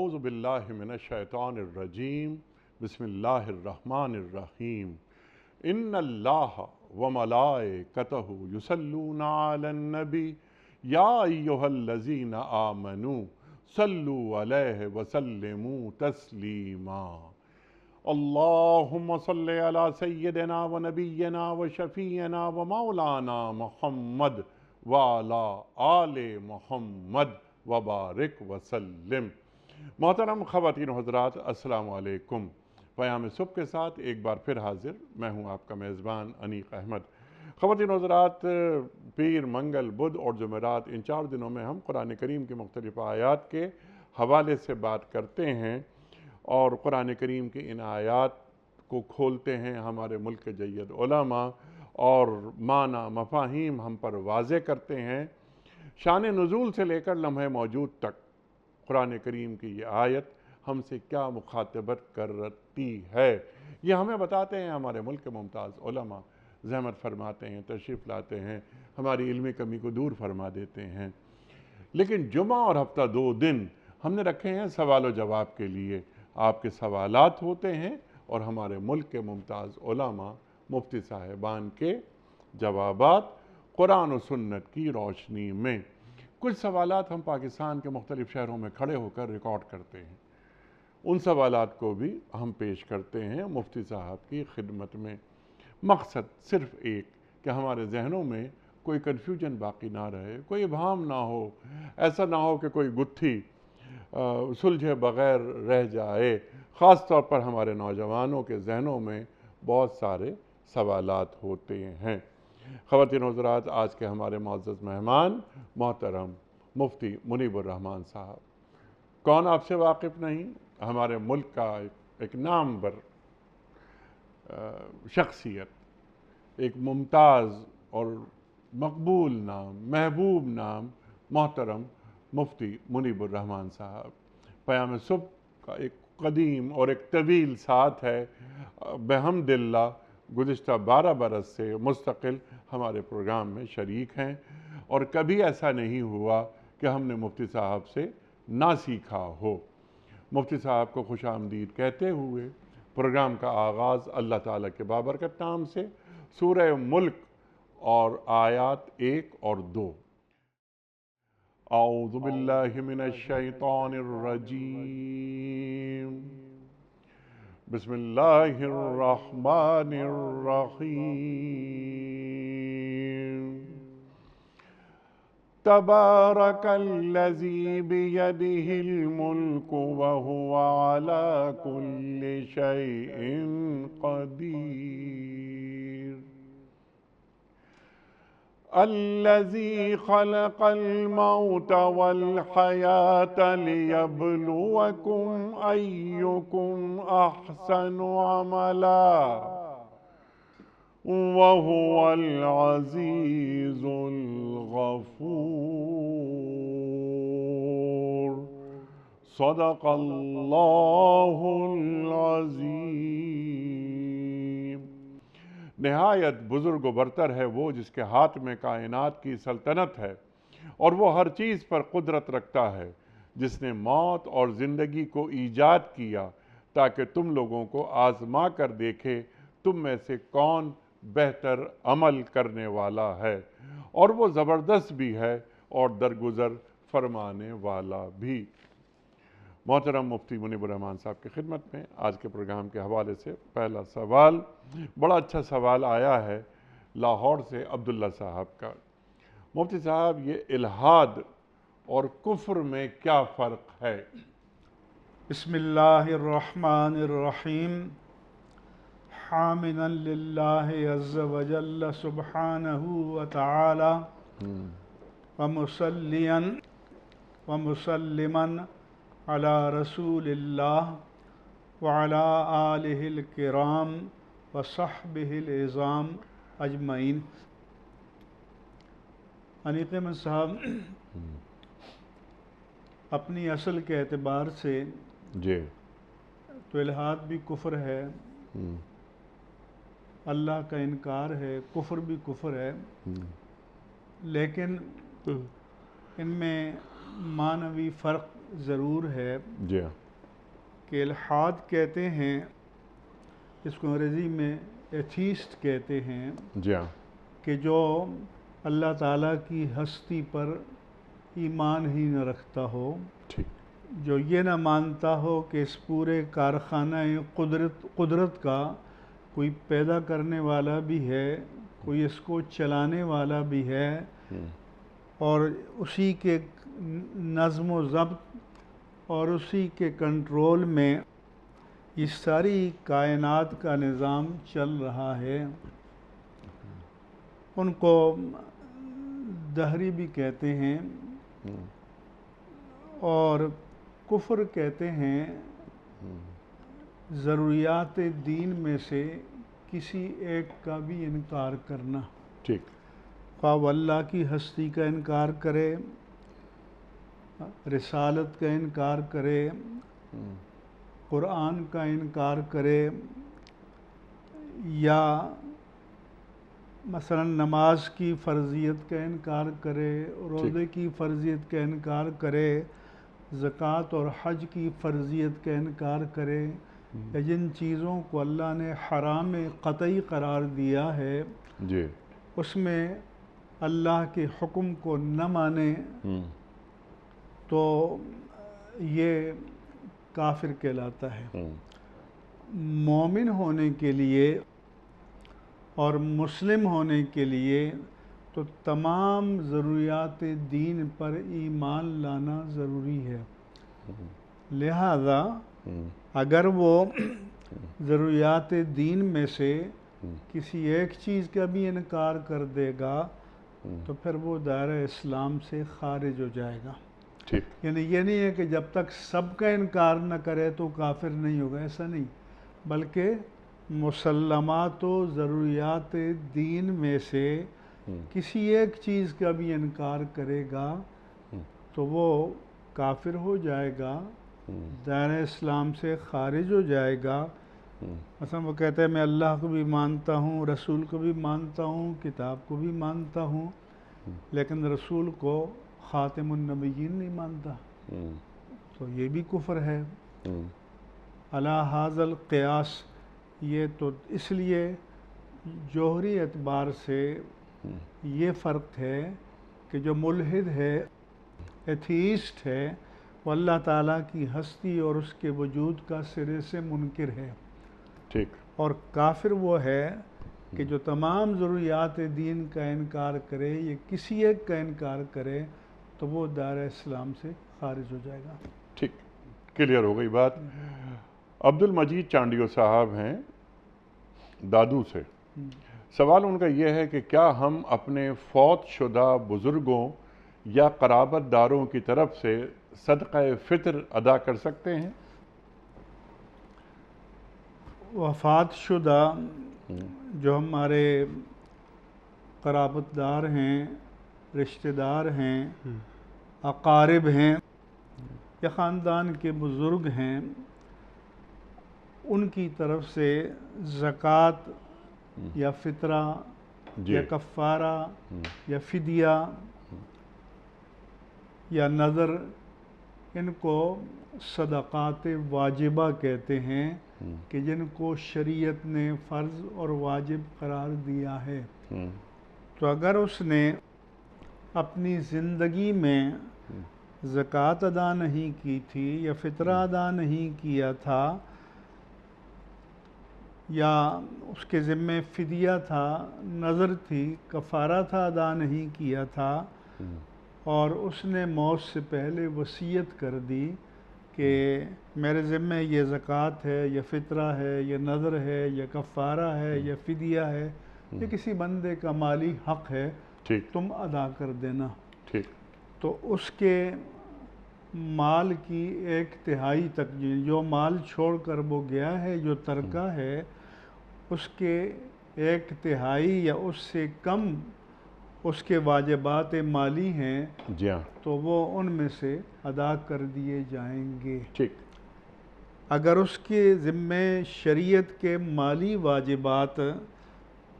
اعوذ باللہ من الشیطان الرجیم بسم اللہ الرحمن الرحیم ان اللہ وملائکتہ یصلون علی النبی یا ایہا الذین آمنوا صلوا علیہ وسلموا تسلیما اللہم صلی علی سیدنا و نبینا و شفیعنا و مولانا محمد وعلی آل محمد وبارک وسلم۔ محترم خواتین و حضرات، السلام علیکم۔ پیام صبح کے ساتھ ایک بار پھر حاضر میں ہوں آپ کا میزبان انیق احمد۔ خواتین و حضرات، پیر، منگل، بدھ اور جمعرات ان 4 دنوں میں ہم قرآن کریم کی مختلف آیات کے حوالے سے بات کرتے ہیں اور قرآن کریم کی ان آیات کو کھولتے ہیں ہمارے ملک کے جید علماء اور معنی مفاہیم ہم پر واضح کرتے ہیں۔ شان نزول سے لے کر لمحہ موجود تک قرآن کریم کی یہ آیت ہم سے کیا مخاطبت کرتی ہے، یہ ہمیں بتاتے ہیں ہمارے ملک کے ممتاز علماء۔ زحمت فرماتے ہیں، تشریف لاتے ہیں، ہماری علمی کمی کو دور فرما دیتے ہیں۔ لیکن جمعہ اور ہفتہ 2 دن ہم نے رکھے ہیں سوال و جواب کے لیے۔ آپ کے سوالات ہوتے ہیں اور ہمارے ملک کے ممتاز علماء، مفتی صاحبان کے جوابات قرآن و سنت کی روشنی میں۔ کچھ سوالات ہم پاکستان کے مختلف شہروں میں کھڑے ہو کر ریکارڈ کرتے ہیں، ان سوالات کو بھی ہم پیش کرتے ہیں مفتی صاحب کی خدمت میں۔ مقصد صرف ایک کہ ہمارے ذہنوں میں کوئی کنفیوژن باقی نہ رہے، کوئی ابہام نہ ہو، ایسا نہ ہو کہ کوئی گتھی سلجھے بغیر رہ جائے۔ خاص طور پر ہمارے نوجوانوں کے ذہنوں میں بہت سارے سوالات ہوتے ہیں۔ خواتین و حضرات، آج کے ہمارے معزز مہمان محترم مفتی منیب الرحمان صاحب۔ کون آپ سے واقف نہیں؟ ہمارے ملک کا ایک نامور شخصیت، ایک ممتاز اور مقبول نام، محبوب نام، محترم مفتی منیب الرحمان صاحب۔ پیام صبح کا ایک قدیم اور ایک طویل ساتھ ہے، بحمد اللہ گزشتہ 12 برس سے مستقل ہمارے پروگرام میں شریک ہیں، اور کبھی ایسا نہیں ہوا کہ ہم نے مفتی صاحب سے نہ سیکھا ہو۔ مفتی صاحب کو خوش آمدید کہتے ہوئے پروگرام کا آغاز اللہ تعالیٰ کے بابرکت نام سے، سورہ ملک اور آیات 1 اور 2۔ اعوذ باللہ من الشیطان الرجیم، بسم اللہ الرحمن الرحیم۔ تبارک الذی بیدہ الملک وہو علی کل شیء قدیر، الذی خلق الموت والحیاة لیبلوکم ایکم احسن عملا وہو العزیز الغفور۔ صدق اللہ العظیم۔ نہایت بزرگ و برتر ہے وہ جس کے ہاتھ میں کائنات کی سلطنت ہے، اور وہ ہر چیز پر قدرت رکھتا ہے، جس نے موت اور زندگی کو ایجاد کیا تاکہ تم لوگوں کو آزما کر دیکھے تم میں سے کون بہتر عمل کرنے والا ہے، اور وہ زبردست بھی ہے اور درگزر فرمانے والا بھی۔ محترم مفتی منیب الرحمان صاحب کی خدمت میں آج کے پروگرام کے حوالے سے پہلا سوال، بڑا اچھا سوال آیا ہے لاہور سے عبداللہ صاحب کا۔ مفتی صاحب، یہ الحاد اور کفر میں کیا فرق ہے؟ بسم اللہ الرحمن الرحیم، حامدا للہ عز وجل سبحانہ وتعالی ومصلیا ومسلما علی رسول اللہ وعلی آلہ الکرام وصحبہ العظام اجمعین۔ انیق احمد صاحب، اپنی اصل کے اعتبار سے جی تو الحاد بھی کفر ہے، اللہ کا انکار ہے، کفر بھی کفر ہے، لیکن ان میں معنوی فرق ضرور ہے جی ہاں، کہ الحاد کہتے ہیں، اس کو انگریزی میں ایتھیسٹ کہتے ہیں، جی ہاں، کہ جو اللہ تعالیٰ کی ہستی پر ایمان ہی نہ رکھتا ہو، ٹھیک، جو یہ نہ مانتا ہو کہ اس پورے کارخانہ قدرت کا کوئی پیدا کرنے والا بھی ہے، کوئی اس کو چلانے والا بھی ہے، اور اسی کے نظم و ضبط اور اسی کے کنٹرول میں یہ ساری کائنات کا نظام چل رہا ہے۔ ان کو دہری بھی کہتے ہیں اور کفر کہتے ہیں ضروریات دین میں سے کسی ایک کا بھی انکار کرنا، ٹھیک، خواہ وہ اللہ کی ہستی کا انکار کرے، رسالت کا انکار کرے، قرآن کا انکار کرے، یا مثلا نماز کی فرضیت کا انکار کرے، روزے کی فرضیت کا انکار کرے، زکوٰۃ اور حج کی فرضیت کا انکار کرے، یا جن چیزوں کو اللہ نے حرام قطعی قرار دیا ہے جی، اس میں اللہ کے حکم کو نہ مانے، تو یہ کافر کہلاتا ہے۔ مومن ہونے کے لیے اور مسلم ہونے کے لیے تو تمام ضروریات دین پر ایمان لانا ضروری ہے، لہذا اگر وہ ضروریات دین میں سے کسی ایک چیز کا بھی انکار کر دے گا تو پھر وہ دائرہ اسلام سے خارج ہو جائے گا۔ ٹھیک، یعنی یہ نہیں ہے کہ جب تک سب کا انکار نہ کرے تو کافر نہیں ہوگا، ایسا نہیں، بلکہ مسلمات و ضروریات دین میں سے کسی ایک چیز کا بھی انکار کرے گا تو وہ کافر ہو جائے گا، دائرہ اسلام سے خارج ہو جائے گا۔ مثلا وہ کہتا ہے میں اللہ کو بھی مانتا ہوں، رسول کو بھی مانتا ہوں، کتاب کو بھی مانتا ہوں، لیکن رسول کو خاتم النبیین نہیں مانتا، تو یہ بھی کفر ہے۔ علی ھذا القیاس، یہ تو اس لیے جوہری اعتبار سے یہ فرق ہے کہ جو ملحد ہے، ایتھیسٹ ہے، وہ اللہ تعالیٰ کی ہستی اور اس کے وجود کا سرے سے منکر ہے، ٹھیک، اور کافر وہ ہے کہ جو تمام ضروریات دین کا انکار کرے یا کسی ایک کا انکار کرے تو وہ دائرہ اسلام سے خارج ہو جائے گا۔ ٹھیک، کلیئر ہو گئی بات۔ عبد المجید چانڈیو صاحب ہیں دادو سے، سوال ان کا یہ ہے کہ کیا ہم اپنے فوت شدہ بزرگوں یا قرابت داروں کی طرف سے صدقہ فطر ادا کر سکتے ہیں؟ وفات شدہ جو ہمارے قرابت دار ہیں، رشتہ دار ہیں، اقارب ہیں یا خاندان کے بزرگ ہیں، ان کی طرف سے زکوٰۃ یا فطرہ یا کفارہ یا فدیہ یا نذر، ان کو صدقات واجبہ کہتے ہیں کہ جن کو شریعت نے فرض اور واجب قرار دیا ہے۔ تو اگر اس نے اپنی زندگی میں زکوٰۃ ادا نہیں کی تھی یا فطرہ ادا نہیں کیا تھا یا اس کے ذمے فدیہ تھا، نذر تھی، کفارہ تھا، ادا نہیں کیا تھا، اور اس نے موت سے پہلے وصیت کر دی کہ میرے ذمے یہ زکوٰۃ ہے یا فطرہ ہے یا نذر ہے یا کفارہ ہے یا فدیہ ہے، یہ کسی بندے کا مالی حق ہے، تم ادا کر دینا، تو اس کے مال کی 1/3 تک، جو مال چھوڑ کر وہ گیا ہے، جو ترکہ ہے، اس کے 1/3 یا اس سے کم اس کے واجبات مالی ہیں تو وہ ان میں سے ادا کر دیے جائیں گے۔ اگر اس کے ذمے شریعت کے مالی واجبات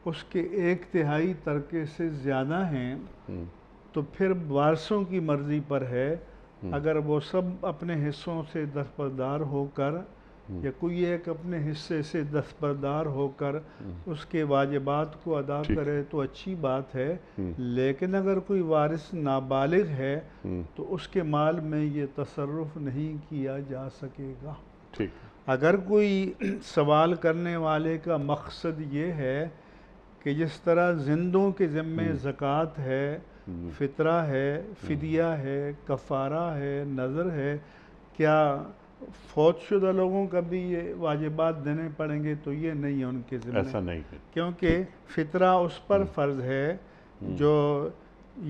اس کے 1/3 ترکے سے زیادہ ہیں تو پھر وارثوں کی مرضی پر ہے اگر وہ سب اپنے حصوں سے دستبردار ہو کر یا کوئی ایک اپنے حصے سے دستبردار ہو کر اس کے واجبات کو ادا کرے تو اچھی بات ہے، لیکن اگر کوئی وارث نابالغ ہے تو اس کے مال میں یہ تصرف نہیں کیا جا سکے گا۔ اگر کوئی سوال کرنے والے کا مقصد یہ ہے کہ جس طرح زندوں کے ذمے زکوٰۃ ہے، فطرہ ہے، فدیہ ہے، کفارہ ہے، نذر ہے، کیا فوت شدہ لوگوں کا بھی یہ واجبات دینے پڑیں گے؟ تو یہ نہیں ہے ان کے ذمہ، ایسا نہیں ہے، کیونکہ فطرہ اس پر فرض ہے جو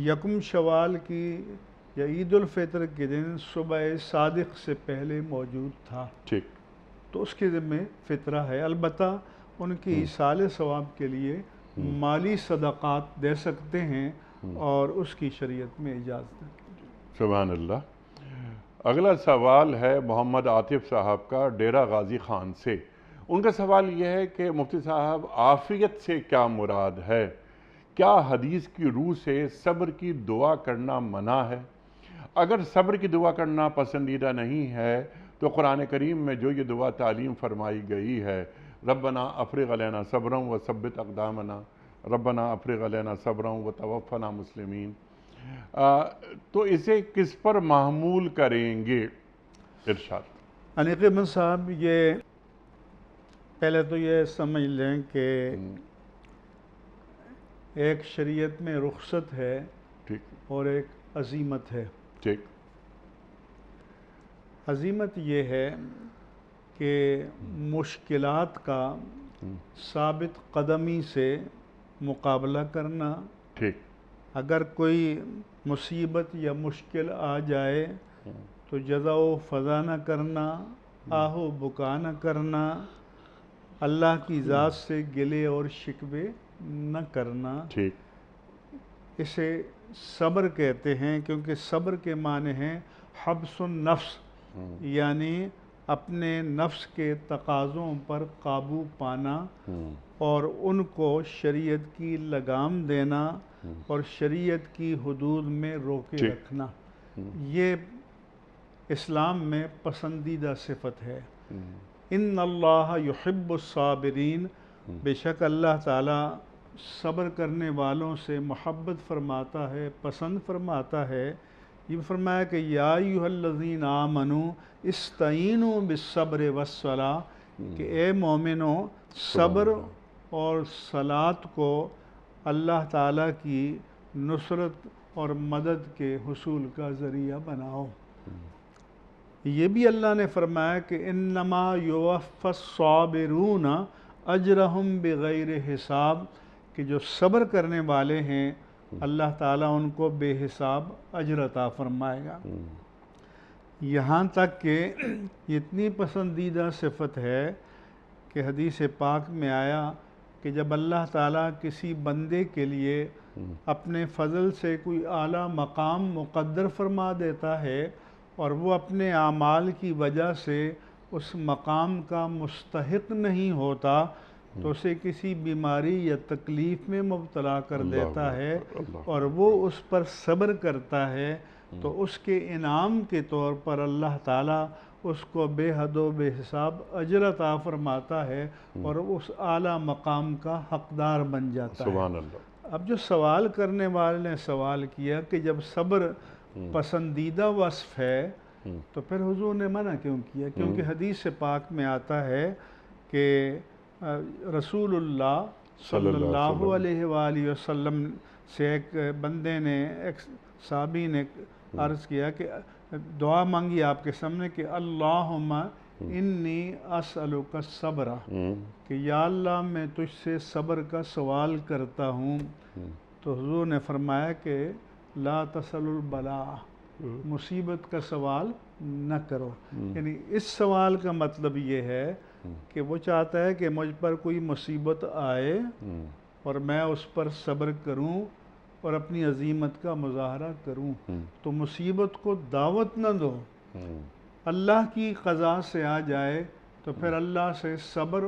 یکم شوال کی یا عید الفطر کے دن صبح صادق سے پہلے موجود تھا، تو اس کے ذمہ فطرہ ہے۔ البتہ ان کی ایصال ثواب کے لیے مالی صدقات دے سکتے ہیں اور اس کی شریعت میں اجازت ہے۔ سبحان اللہ۔ اگلا سوال ہے محمد عاطف صاحب کا ڈیرہ غازی خان سے۔ ان کا سوال یہ ہے کہ مفتی صاحب عافیت سے کیا مراد ہے؟ کیا حدیث کی روح سے صبر کی دعا کرنا منع ہے؟ اگر صبر کی دعا کرنا پسندیدہ نہیں ہے تو قرآن کریم میں جو یہ دعا تعلیم فرمائی گئی ہے، ربنا افرغ علینا صبرا وثبت اقدامنا، ربنا افرغ علینا صبرا وتوفنا مسلمین، تو اسے کس پر محمول کریں گے؟ ارشاد۔ انیق بن صاحب، یہ پہلے تو یہ سمجھ لیں کہ ایک شریعت میں رخصت ہے اور ایک عزیمت ہے۔ عزیمت یہ ہے کہ مشکلات کا ثابت قدمی سے مقابلہ کرنا، اگر کوئی مصیبت یا مشکل آ جائے تو جزع و فضا نہ کرنا، آہ و بکا نہ کرنا، اللہ کی ذات سے گلے اور شکوے نہ کرنا، اسے صبر کہتے ہیں، کیونکہ صبر کے معنی ہیں حبس النفس، یعنی اپنے نفس کے تقاضوں پر قابو پانا اور ان کو شریعت کی لگام دینا اور شریعت کی حدود میں روکے رکھنا، یہ اسلام میں پسندیدہ صفت ہے۔ ان اللہ یحب الصابرین، بے شک اللہ تعالیٰ صبر کرنے والوں سے محبت فرماتا ہے، پسند فرماتا ہے۔ یہ فرمایا کہ یا ایھا الذین آمنوا استعینوا بالصبر والصلاۃ، کہ اے مومنو صبر اور صلاۃ کو اللہ تعالیٰ کی نصرت اور مدد کے حصول کا ذریعہ بناؤ۔ یہ بھی اللہ نے فرمایا کہ انما یوفی الصابرون اجرہم بغیر حساب، کہ جو صبر کرنے والے ہیں اللہ تعالیٰ ان کو بے حساب اجر عطا فرمائے گا۔ یہاں تک کہ اتنی پسندیدہ صفت ہے کہ حدیث پاک میں آیا کہ جب اللہ تعالیٰ کسی بندے کے لیے اپنے فضل سے کوئی اعلیٰ مقام مقدر فرما دیتا ہے اور وہ اپنے اعمال کی وجہ سے اس مقام کا مستحق نہیں ہوتا تو اسے کسی بیماری یا تکلیف میں مبتلا کر دیتا ہے اور وہ اس پر صبر کرتا ہے، تو اس کے انعام کے طور پر اللہ تعالیٰ اس کو بے حد و بے حساب اجر عطا فرماتا ہے اور اس اعلیٰ مقام کا حقدار بن جاتا ہے۔ سبحان اللہ۔ اب جو سوال کرنے والے نے سوال کیا کہ جب صبر پسندیدہ وصف ہے تو پھر حضور نے منع کیوں کیا؟ کیونکہ حدیث پاک میں آتا ہے کہ رسول اللہ صلی اللہ علیہ وآلہ وسلم سے ایک بندے نے، ایک صحابی نے عرض کیا کہ دعا مانگی آپ کے سامنے کہ اللہم انی اسألک الصبر، کہ یا اللہ میں تجھ سے صبر کا سوال کرتا ہوں۔ تو حضور نے فرمایا کہ لا تسل البلاء، مصیبت کا سوال نہ کرو۔ یعنی اس سوال کا مطلب یہ ہے کہ وہ چاہتا ہے کہ مجھ پر کوئی مصیبت آئے اور میں اس پر صبر کروں اور اپنی عظیمت کا مظاہرہ کروں، تو مصیبت کو دعوت نہ دو، اللہ کی قضا سے آ جائے تو پھر اللہ سے صبر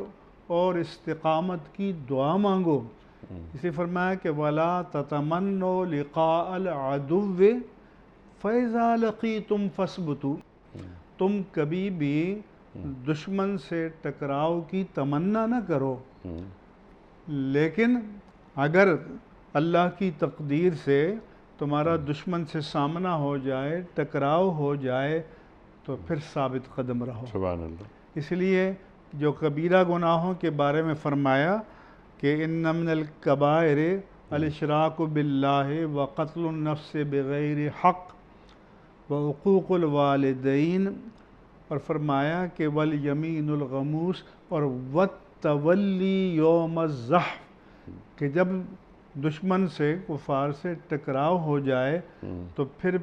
اور استقامت کی دعا مانگو۔ اسی فرمایا کہ وَلَا تَتَمَنُّوا لِقَاءَ الْعَدُوِّ فَإِذَا لَقِيتُمْ فَاثْبُتُوا، تم کبھی بھی دشمن سے ٹکراؤ کی تمنا نہ کرو، لیکن اگر اللہ کی تقدیر سے تمہارا دشمن سے سامنا ہو جائے، ٹکراؤ ہو جائے، تو پھر ثابت قدم رہو۔ سبحان اللہ۔ اس لیے جو کبیرہ گناہوں کے بارے میں فرمایا کہ ان من الکبائر الاشراک باللہ وقتل النفس بغیر حق وعقوق الوالدین، اور فرمایا کہ والیمین الغموس اور والتولی یوم الزحف، کہ جب دشمن سے کفار سے ٹکراؤ ہو جائے تو پھر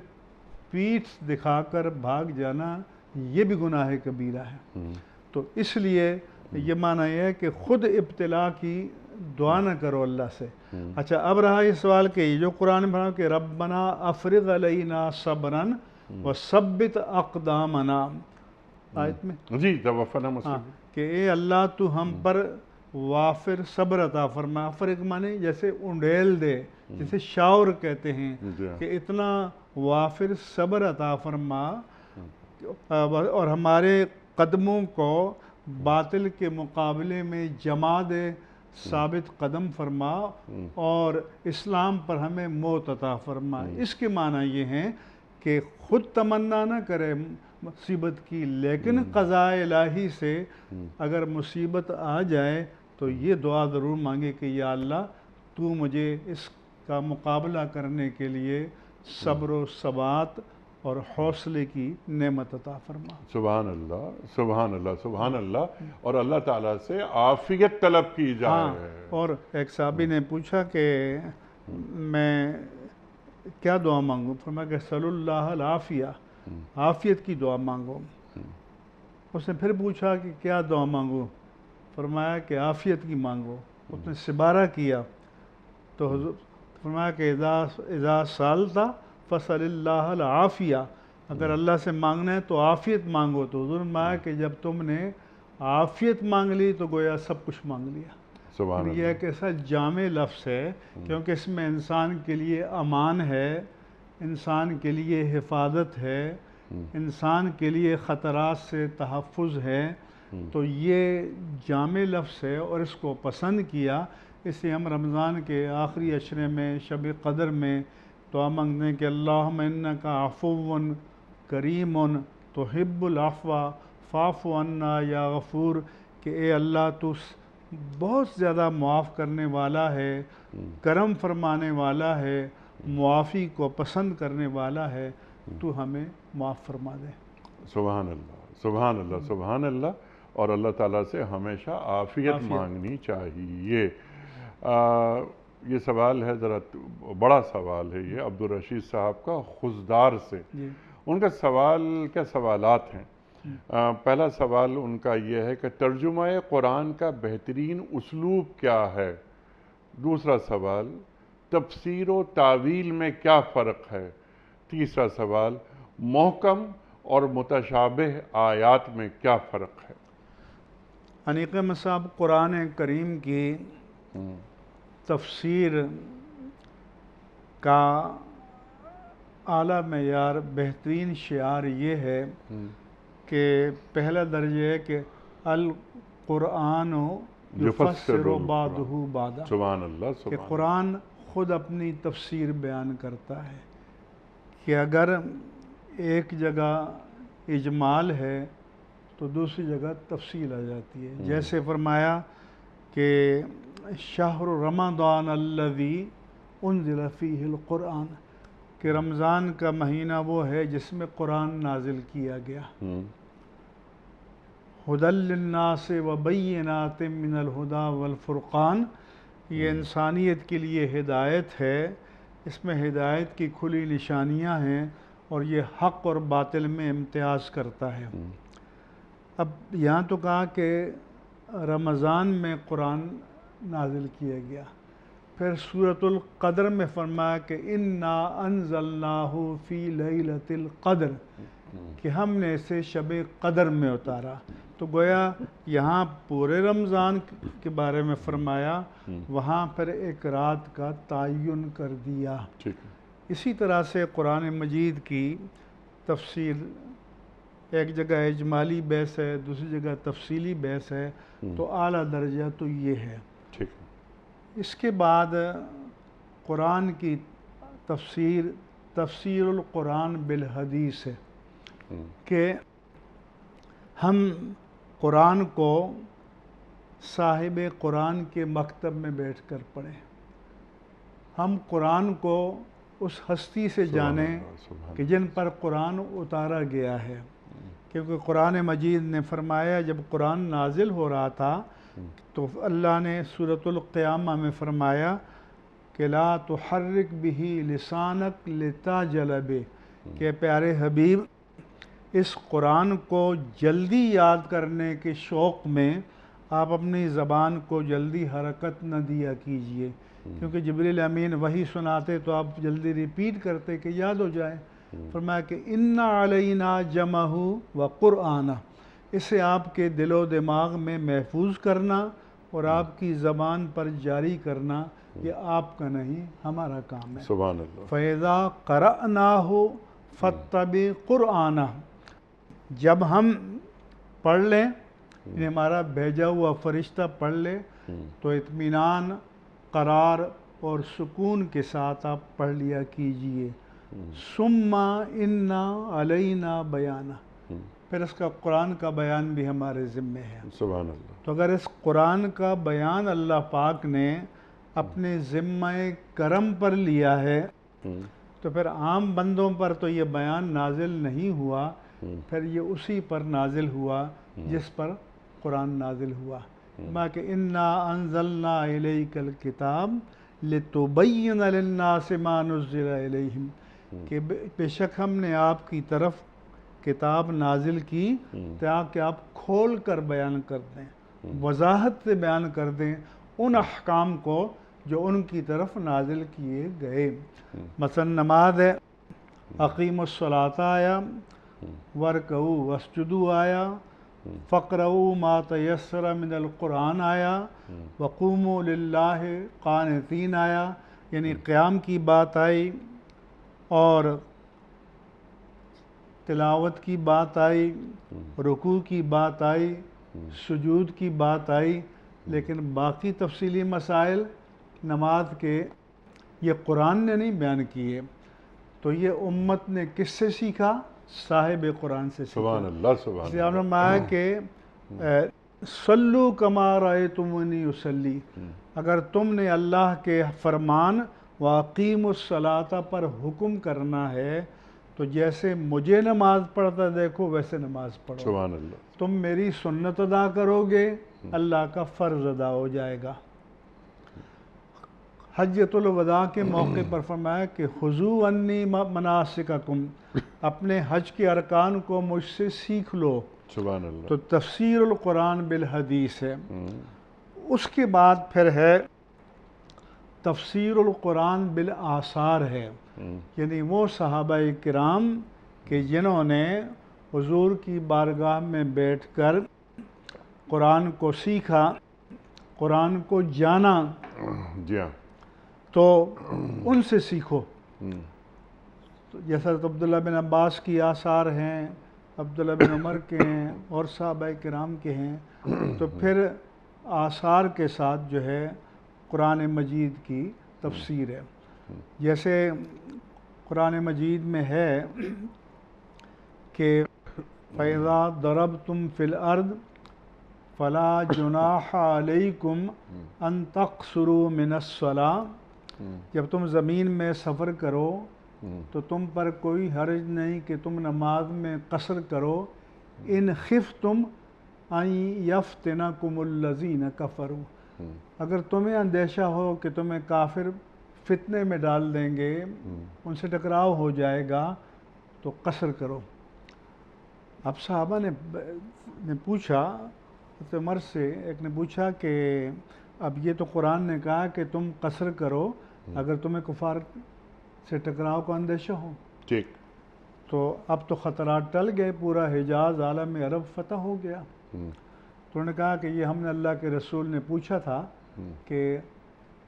پیٹھ دکھا کر بھاگ جانا، یہ بھی گناہ کبیرہ ہے۔ تو اس لیے یہ معنی ہے کہ خود ابتلا کی دعا نہ کرو اللہ سے۔ اچھا، اب رہا یہ سوال کہ یہ جو قرآن میں کہ ربنا افرغ علینا صبرا وثبت اقدامنا، آیت میں جی توفنا مسلم، کہ اے اللہ تو ہم پر وافر صبر عطا فرما۔ افرغ مانے جیسے انڈیل دے، جیسے شاور کہتے ہیں، کہ اتنا وافر صبر عطا فرما اور ہمارے قدموں کو باطل کے مقابلے میں جما دے، ثابت قدم فرما، اور اسلام پر ہمیں موت عطا فرما۔ اس کے معنی یہ ہیں کہ خود تمنا نہ کرے مصیبت کی، لیکن قضاء الہی سے اگر مصیبت آ جائے تو یہ دعا ضرور مانگے کہ یا اللہ تو مجھے اس کا مقابلہ کرنے کے لیے صبر و ثبات اور حوصلے کی نعمت عطا فرما۔ سبحان اللہ، سبحان اللہ، سبحان اللہ۔ اور اللہ تعالیٰ سے عافیت طلب کی جائے۔ اور ایک صحابی نے پوچھا کہ میں کیا دعا مانگوں؟ فرمایا کہ صلی اللہ العافیہ، عافیت کی دعا مانگو۔ اس نے پھر پوچھا کہ کیا دعا مانگو؟ فرمایا کہ عافیت کی مانگو۔ اس نے سبارہ کیا تو حضور فرمایا کہ اذا سالت فصل اللہ العافیہ، اگر اللہ سے مانگنا ہے تو عافیت مانگو۔ تو حضور نے فرمایا کہ جب تم نے عافیت مانگ لی تو گویا سب کچھ مانگ لیا۔ سبحان یہ ایک ایسا جامع لفظ ہے کیونکہ اس میں انسان کے لیے امان ہے، انسان کے لیے حفاظت ہے، انسان کے لیے خطرات سے تحفظ ہے۔ تو یہ جامع لفظ ہے اور اس کو پسند کیا، اس لیے ہم رمضان کے آخری عشرے میں شب قدر میں دعا مانگتے ہیں کہ اللہم انکا عفو کریم تحب العفو فاعف عنا یا غفور، کہ اے اللہ تو بہت زیادہ معاف کرنے والا ہے، کرم فرمانے والا ہے، معافی کو پسند کرنے والا ہے، تو ہمیں معاف فرما دے۔ سبحان اللہ، سبحان اللہ، سبحان اللہ۔ اور اللہ تعالیٰ سے ہمیشہ عافیت مانگنی چاہیے۔ یہ سوال ہے، ذرا بڑا سوال ہے یہ، عبدالرشید صاحب کا خضدار سے۔ ان کا سوال کیا سوالات ہیں؟ پہلا سوال ان کا یہ ہے کہ ترجمہ قرآن کا بہترین اسلوب کیا ہے؟ دوسرا سوال، تفسیر و تعویل میں کیا فرق ہے؟ تیسرا سوال، محکم اور متشابہ آیات میں کیا فرق ہے؟ انیق مصاب، قرآن کریم کی تفسیر کا اعلیٰ معیار، بہترین شعار یہ ہے کہ پہلا درجہ ہے کہ القرآن یفسر بعضہ بعضا، سبحان اللہ، کہ سبحان قرآن خود اپنی تفسیر بیان کرتا ہے، کہ اگر ایک جگہ اجمال ہے تو دوسری جگہ تفصیل آ جاتی ہے۔ جیسے فرمایا کہ شہر رمضان الذی انزل فیہ القرآن، کہ رمضان کا مہینہ وہ ہے جس میں قرآن نازل کیا گیا۔ ھدی للناس وبینات من الھدی والفرقان، یہ انسانیت کے لیے ہدایت ہے، اس میں ہدایت کی کھلی نشانیاں ہیں اور یہ حق اور باطل میں امتیاز کرتا ہے۔ اب یہاں تو کہا کہ رمضان میں قرآن نازل کیا گیا، پھر سورۃ القدر میں فرمایا کہ انا انزلناہ فی لیلۃ القدر، کہ ہم نے اسے شب قدر میں اتارا۔ تو گویا یہاں پورے رمضان کے بارے میں فرمایا، وہاں پھر ایک رات کا تعین کر دیا۔ اسی طرح سے قرآن مجید کی تفسیر ایک جگہ اجمالی بحث ہے، دوسری جگہ تفصیلی بحث ہے، تو اعلیٰ درجہ تو یہ ہے۔ ٹھیک ہے۔ اس کے بعد قرآن کی تفسیر القرآن بالحدیث ہے کہ ہم قرآن کو صاحب قرآن کے مکتب میں بیٹھ کر پڑھیں، ہم قرآن کو اس ہستی سے جانیں کہ جن پر قرآن اتارا گیا ہے، کیونکہ قرآن مجید نے فرمایا جب قرآن نازل ہو رہا تھا تو اللہ نے سورۃ القیامہ میں فرمایا کہ لا تحرک بہ لسانک لتعجل بہ، کہ پیارے حبیب اس قرآن کو جلدی یاد کرنے کے شوق میں آپ اپنی زبان کو جلدی حرکت نہ دیا کیجئے، کیونکہ جبریل امین وحی سناتے تو آپ جلدی ریپیٹ کرتے کہ یاد ہو جائے۔ فرمایا کہ اِنَّ عَلَيْنَا جَمْعَهُ وَقُرْآنَهُ، اسے آپ کے دل و دماغ میں محفوظ کرنا اور آپ کی زبان پر جاری کرنا یہ آپ کا نہیں ہمارا کام ہے۔ سبحان اللہ۔ فَإِذَا قَرَأْنَاهُ فَاتَّبِعْ قُرْآنَهُ، جب ہم پڑھ لیں یعنی ہمارا بھیجا ہوا فرشتہ پڑھ لے تو اطمینان، قرار اور سکون کے ساتھ آپ پڑھ لیا کیجئے۔ ثُمَّ إِنَّ عَلَيْنَا بَيَانَهُ، پھر اس کا قرآن کا بیان بھی ہمارے ذمے ہے۔ سبحان اللہ۔ تو اگر اس قرآن کا بیان اللہ پاک نے اپنے ذمہ کرم پر لیا ہے تو پھر عام بندوں پر تو یہ بیان نازل نہیں ہوا، پھر یہ اسی پر نازل ہوا جس پر قرآن نازل ہوا۔ کہ اِنَّا أَنزَلْنَا إِلَيْكَ الْكِتَابَ لِتُبَيِّنَ لِلنَّاسِ مَا نُزِّلَ إِلَيْهِمْ، کہ بے شک ہم نے آپ کی طرف کتاب نازل کی تاکہ آپ کھول کر بیان کر دیں، وضاحت سے بیان کر دیں ان احکام کو جو ان کی طرف نازل کیے گئے۔ مثلا نماز ہے، اقیم الصلاۃ آیا، ورکعوا واسجدوا آیا، فقرؤوا ما تیسر من القرآن آیا، وقوموا للہ قانتین آیا، یعنی قیام کی بات آئی اور تلاوت کی بات آئی، رکوع کی بات آئی، سجود کی بات آئی، لیکن باقی تفصیلی مسائل نماز کے یہ قرآن نے نہیں بیان کیے۔ تو یہ امت نے کس سے سیکھا؟ صاحب قرآن سے سیکھا۔ سبحان اللہ، سبحان اس لیے آپ نے فرمایا کہ صلو کما رأیتمونی اصلی، اگر تم نے اللہ کے فرمان واقیموا الصلاۃ پر حکم کرنا ہے تو جیسے مجھے نماز پڑھتا دیکھو ویسے نماز پڑھو۔ سبحان اللہ۔ تم میری سنت ادا کرو گے اللہ کا فرض ادا ہو جائے گا۔ حجۃ الوداع کے موقع پر فرمایا کہ خذوا عنی مناسککم، اپنے حج کے ارکان کو مجھ سے سیکھ لو۔ سبحان اللہ۔ تو تفسیر القرآن بالحدیث ہے۔ اس کے بعد پھر ہے تفسیر القرآن بالآثار ہے، یعنی وہ صحابہ کرام کہ جنہوں نے حضور کی بارگاہ میں بیٹھ کر قرآن کو سیکھا، قرآن کو جانا، جی ہاں، تو ان سے سیکھو۔ جیسا عبداللہ بن عباس کی آثار ہیں، عبداللہ بن عمر کے ہیں اور صحابہ کرام کے ہیں، تو پھر آثار کے ساتھ جو ہے قرآن مجید کی تفسیر ہے۔ جیسے قرآن مجید میں ہے کہ فَإِذَا ضَرَبْتُمْ فِي الْأَرْضِ فَلَا جُنَاحَ عَلَيْكُمْ أَن تَقْصُرُوا مِنَ الصَّلَاةِ، جب تم زمین میں سفر کرو تو تم پر کوئی حرج نہیں کہ تم نماز میں قصر کرو، ان خفتم ان یفتنکم الذین کفروا، اگر تمہیں اندیشہ ہو کہ تمہیں کافر فتنے میں ڈال دیں گے، ان سے ٹکراؤ ہو جائے گا تو قصر کرو۔ اب صحابہ نے پوچھا، حضرت عمر سے ایک نے پوچھا کہ اب یہ تو قرآن نے کہا کہ تم قصر کرو اگر تمہیں کفار سے ٹکراؤ کا اندیشہ ہو، ٹھیک، تو اب تو خطرات ٹل گئے، پورا حجاز عالم عرب فتح ہو گیا۔ تو انہوں نے کہا کہ یہ ہم نے اللہ کے رسول نے پوچھا تھا کہ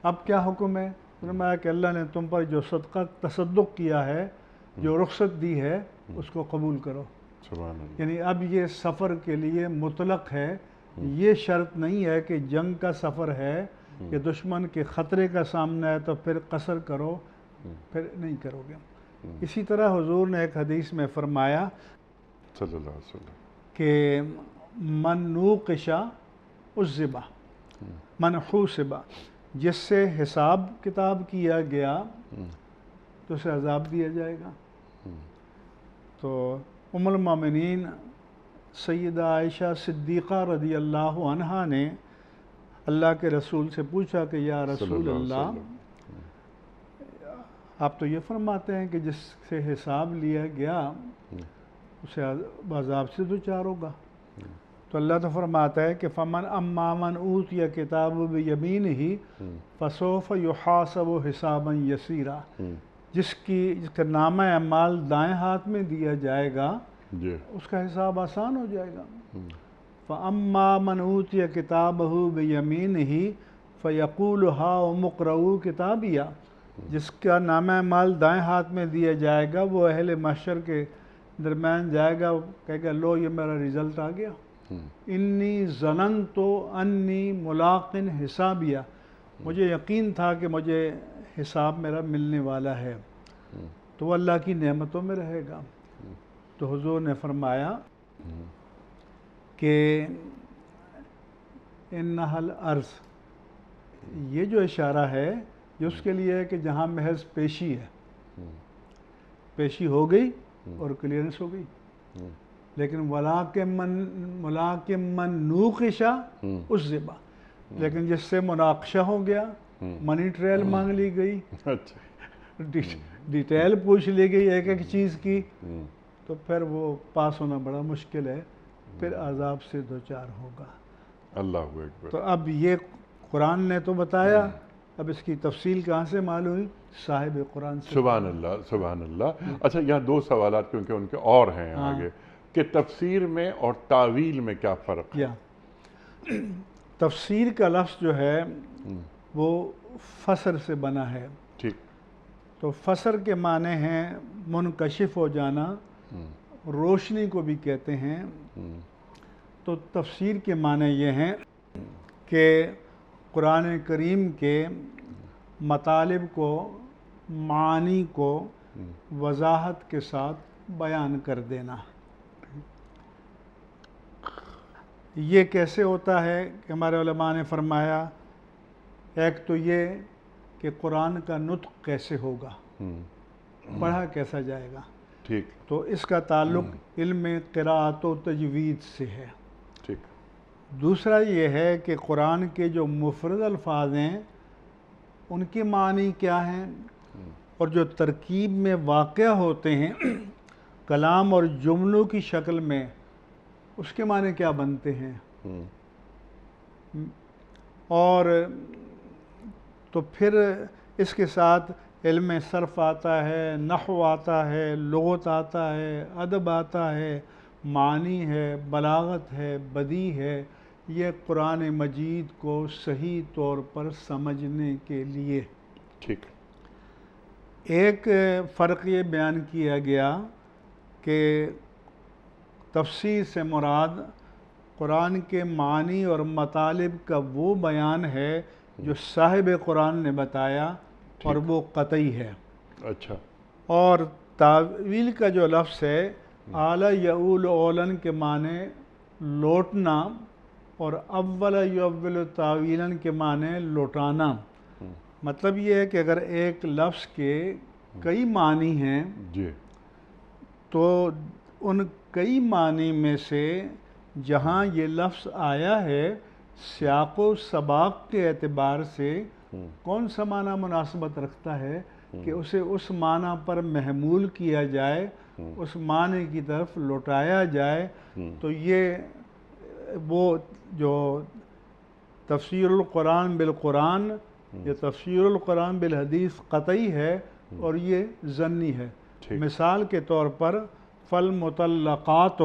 اب کیا حکم ہے؟ فرمایا کہ اللہ نے تم پر جو صدقہ تصدق کیا ہے، جو رخصت دی ہے، اس کو قبول کرو۔ سبحان اللہ۔ یعنی اب یہ سفر کے لیے مطلق ہے، یہ شرط نہیں ہے کہ جنگ کا سفر ہے کہ دشمن کے خطرے کا سامنا ہے تو پھر قصر کرو، پھر نہیں کرو گے۔ اسی طرح حضور نے ایک حدیث میں فرمایا صلی اللہ علیہ وسلم کہ من نوقش عذب، من حوسب، جس سے حساب کتاب کیا گیا تو اسے عذاب دیا جائے گا۔ تو ام المومنین سیدہ عائشہ صدیقہ رضی اللہ عنہا نے اللہ کے رسول سے پوچھا کہ یا رسول اللہ، آپ تو یہ فرماتے ہیں کہ جس سے حساب لیا گیا اسے عذاب سے دوچار ہوگا، تو اللہ تو فرماتا ہے کہ فمن اما من اوتی کتاب بیمینہ فسوف یحاسب حسابا یسیرا، جس کا نامہ اعمال دائیں ہاتھ میں دیا جائے گا اس کا حساب آسان ہو جائے گا۔ فَأَمَّا مَنْ أُوتِيَ كِتَابَهُ بِيَمِينِهِ فَيَقُولُ هَاؤُمُ اقْرَءُوا كِتَابِيَهْ، جس کا نامہ اعمال دائیں ہاتھ میں دیا جائے گا وہ اہل محشر کے درمیان جائے گا، کہے گا لو یہ میرا رزلٹ آ گیا، انی ظننت انی ملاق حسابیہ، مجھے یقین تھا کہ مجھے حساب میرا ملنے والا ہے، تو وہ اللہ کی نعمتوں میں رہے گا۔ تو حضور نے فرمایا کہ انہا الارض، یہ جو اشارہ ہے یہ اس کے لیے ہے کہ جہاں محض پیشی ہے، پیشی ہو گئی اور کلیئرنس ہو گئی، لیکن وَلَٰكِن مَّن نُوقِشَ عُذِّبَ، لیکن جس سے مناقشہ ہو گیا، منی ٹرائل مانگ لی گئی، ڈیٹیل پوچھ لی گئی ایک ایک چیز کی، تو پھر وہ پاس ہونا بڑا مشکل ہے، پھر عذاب سے دوچار ہوگا۔ اللہ اکبر۔ تو اب یہ قرآن نے تو بتایا، اب اس کی تفصیل کہاں سے معلوم ہوئی؟ صاحب قرآن سے۔ سبحان اللہ، سبحان اللہ۔ اچھا یہاں دو سوالات کیونکہ ان کے اور ہیں آگے، کہ تفسیر میں اور تعویل میں کیا فرق ہے؟ تفسیر کا لفظ جو ہے وہ فسر سے بنا ہے، ٹھیک، تو فسر کے معنی ہیں منکشف ہو جانا، روشنی کو بھی کہتے ہیں، تو تفسیر کے معنی یہ ہیں کہ قرآن کریم کے مطالب کو، معانی کو وضاحت کے ساتھ بیان کر دینا۔ یہ کیسے ہوتا ہے کہ ہمارے علماء نے فرمایا، ایک تو یہ کہ قرآن کا نطق کیسے ہوگا، پڑھا کیسا جائے گا، ٹھیک، تو اس کا تعلق علم قراءت و تجوید سے ہے۔ ٹھیک، دوسرا یہ ہے کہ قرآن کے جو مفرد الفاظ ہیں ان کے معنی کیا ہیں، اور جو ترکیب میں واقع ہوتے ہیں کلام اور جملوں کی شکل میں، اس کے معنی کیا بنتے ہیں، اور تو پھر اس کے ساتھ علم صرف آتا ہے، نحو آتا ہے، لغت آتا ہے، ادب آتا ہے، معنی ہے، بلاغت ہے، بدیع ہے، یہ قرآن مجید کو صحیح طور پر سمجھنے کے لیے۔ ٹھیک، ایک فرق یہ بیان کیا گیا کہ تفسیر سے مراد قرآن کے معنی اور مطالب کا وہ بیان ہے جو صاحب قرآن نے بتایا اور وہ قطعی ہے۔ اچھا، اور تعویل کا جو لفظ ہے اعلیٰ یعول اولن کے معنی لوٹنا، اور اول یعول تعویلن کے معنی لوٹانا۔ مطلب یہ ہے کہ اگر ایک لفظ کے کئی معنی ہیں جی، تو ان کئی معنی میں سے جہاں یہ لفظ آیا ہے سیاق و سباق کے اعتبار سے کون سا معنی مناسبت رکھتا ہے کہ اسے اس معنی پر محمول کیا جائے، اس معنی کی طرف لوٹایا جائے، تو یہ وہ جو تفسیر القرآن بالقرآن یا تفسیر القرآن بالحدیث قطعی ہے اور یہ ظنی ہے۔ مثال کے طور پر فالمطلقات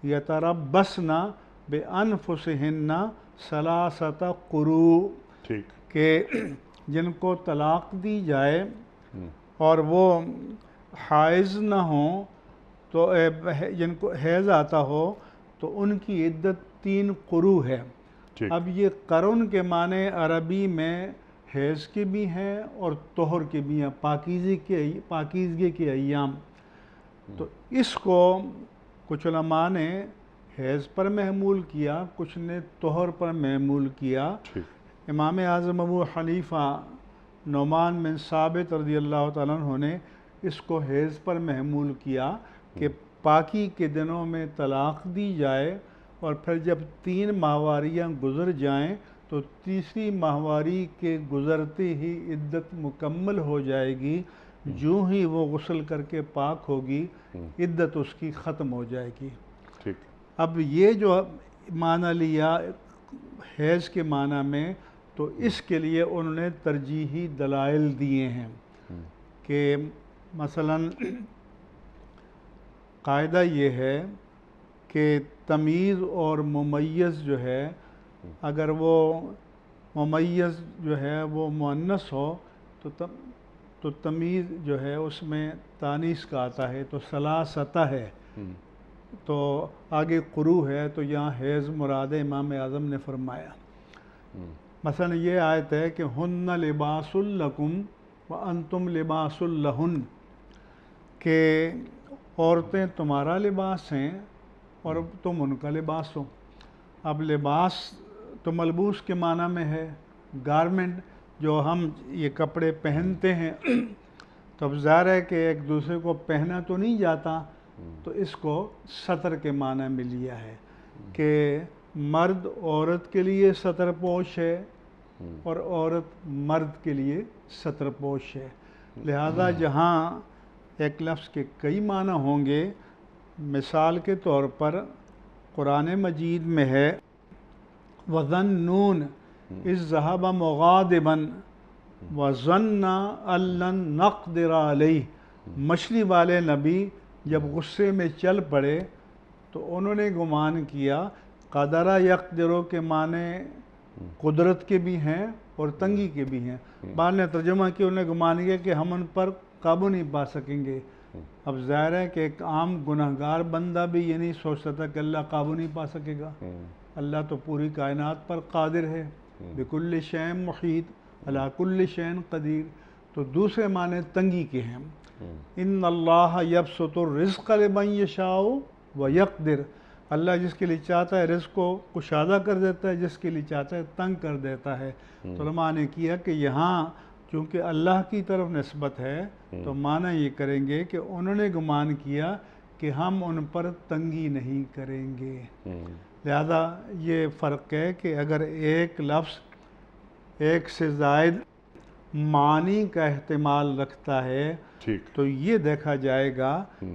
یتربصن بانفسہن ثلاثۃ قروء، ٹھیک، کہ جن کو طلاق دی جائے اور وہ حائض نہ ہوں تو جن کو حیض آتا ہو تو ان کی عدت 3 قروء ہے۔ ٹھیک۔ اب یہ قرن کے معنی عربی میں حیض کے بھی ہیں اور طہر کے بھی ہیں، پاکیزگی کے ایام۔ تو اس کو کچھ علماء نے حیض پر محمول کیا، کچھ نے طہر پر محمول کیا۔ ٹھیک۔ امام اعظم ابو حنیفہ نعمان بن ثابت رضی اللہ تعالیٰ عنہ نے اس کو حیض پر محمول کیا کہ پاکی کے دنوں میں طلاق دی جائے اور پھر جب 3 ماہواریاں گزر جائیں تو تیسری ماہواری کے گزرتے ہی عدت مکمل ہو جائے گی، جو ہی وہ غسل کر کے پاک ہوگی عدت اس کی ختم ہو جائے گی۔ ٹھیک۔ اب یہ جو معنی لیا حیض کے معنی میں، تو اس کے لیے انہوں نے ترجیحی دلائل دیے ہیں کہ مثلاً قاعدہ یہ ہے کہ تمیز اور ممیز جو ہے، اگر وہ ممیز جو ہے وہ مؤنث ہو تو تمیز جو ہے اس میں تانیث کا آتا ہے، تو ثلاثہ ہے، تو آگے قروء ہے، تو یہاں حیض مراد ہے، امام اعظم نے فرمایا۔ مثلا یہ آیت ہے کہ ہن لباس لکم وانتم لباس لہن، کہ عورتیں تمہارا لباس ہیں اور تم ان کا لباس ہو۔ اب لباس تو ملبوس کے معنی میں ہے، گارمنٹ، جو ہم یہ کپڑے پہنتے ہیں، تو اب ظاہر ہے کہ ایک دوسرے کو پہنا تو نہیں جاتا، تو اس کو سطر کے معنی میں لیا ہے کہ مرد عورت کے لیے سطر پوش ہے اور عورت مرد کے لیے سطر پوش ہے۔ لہذا جہاں ایک لفظ کے کئی معنی ہوں گے، مثال کے طور پر قرآن مجید میں ہے وَظَنُّونَ إِذْ ذَهَبَ مُغَاضِبًا وَظَنَّ أَن لَّن نَّقْدِرَ عَلَيْهِ، مچھلی والے نبی جب غصے میں چل پڑے تو انہوں نے گمان کیا، قدرہ یقدرو کے معنی قدرت کے بھی ہیں اور تنگی کے بھی ہیں۔ بعض نے ترجمہ کیا، انہوں نے گمان کیا کہ ہم ان پر قابو نہیں پا سکیں گے۔ اب ظاہر ہے کہ ایک عام گناہگار بندہ بھی یہ نہیں سوچ سکتا کہ اللہ قابو نہیں پا سکے گا۔ اللہ تو پوری کائنات پر قادر ہے، بکل شیء محیط، علی کل شیء قدیر۔ تو دوسرے معنی تنگی کے ہیں۔ ان اللہ یبسط الرزق لمن یشاء ویقدر، اللہ جس کے لیے چاہتا ہے رزق کو کشادہ کر دیتا ہے، جس کے لیے چاہتا ہے تنگ کر دیتا ہے۔ تو علماء نے کیا کہ یہاں چونکہ اللہ کی طرف نسبت ہے تو معنی یہ کریں گے کہ انہوں نے گمان کیا کہ ہم ان پر تنگی نہیں کریں گے۔ لہذا یہ فرق ہے کہ اگر ایک لفظ ایک سے زائد معنی کا احتمال رکھتا ہے تو یہ دیکھا جائے گا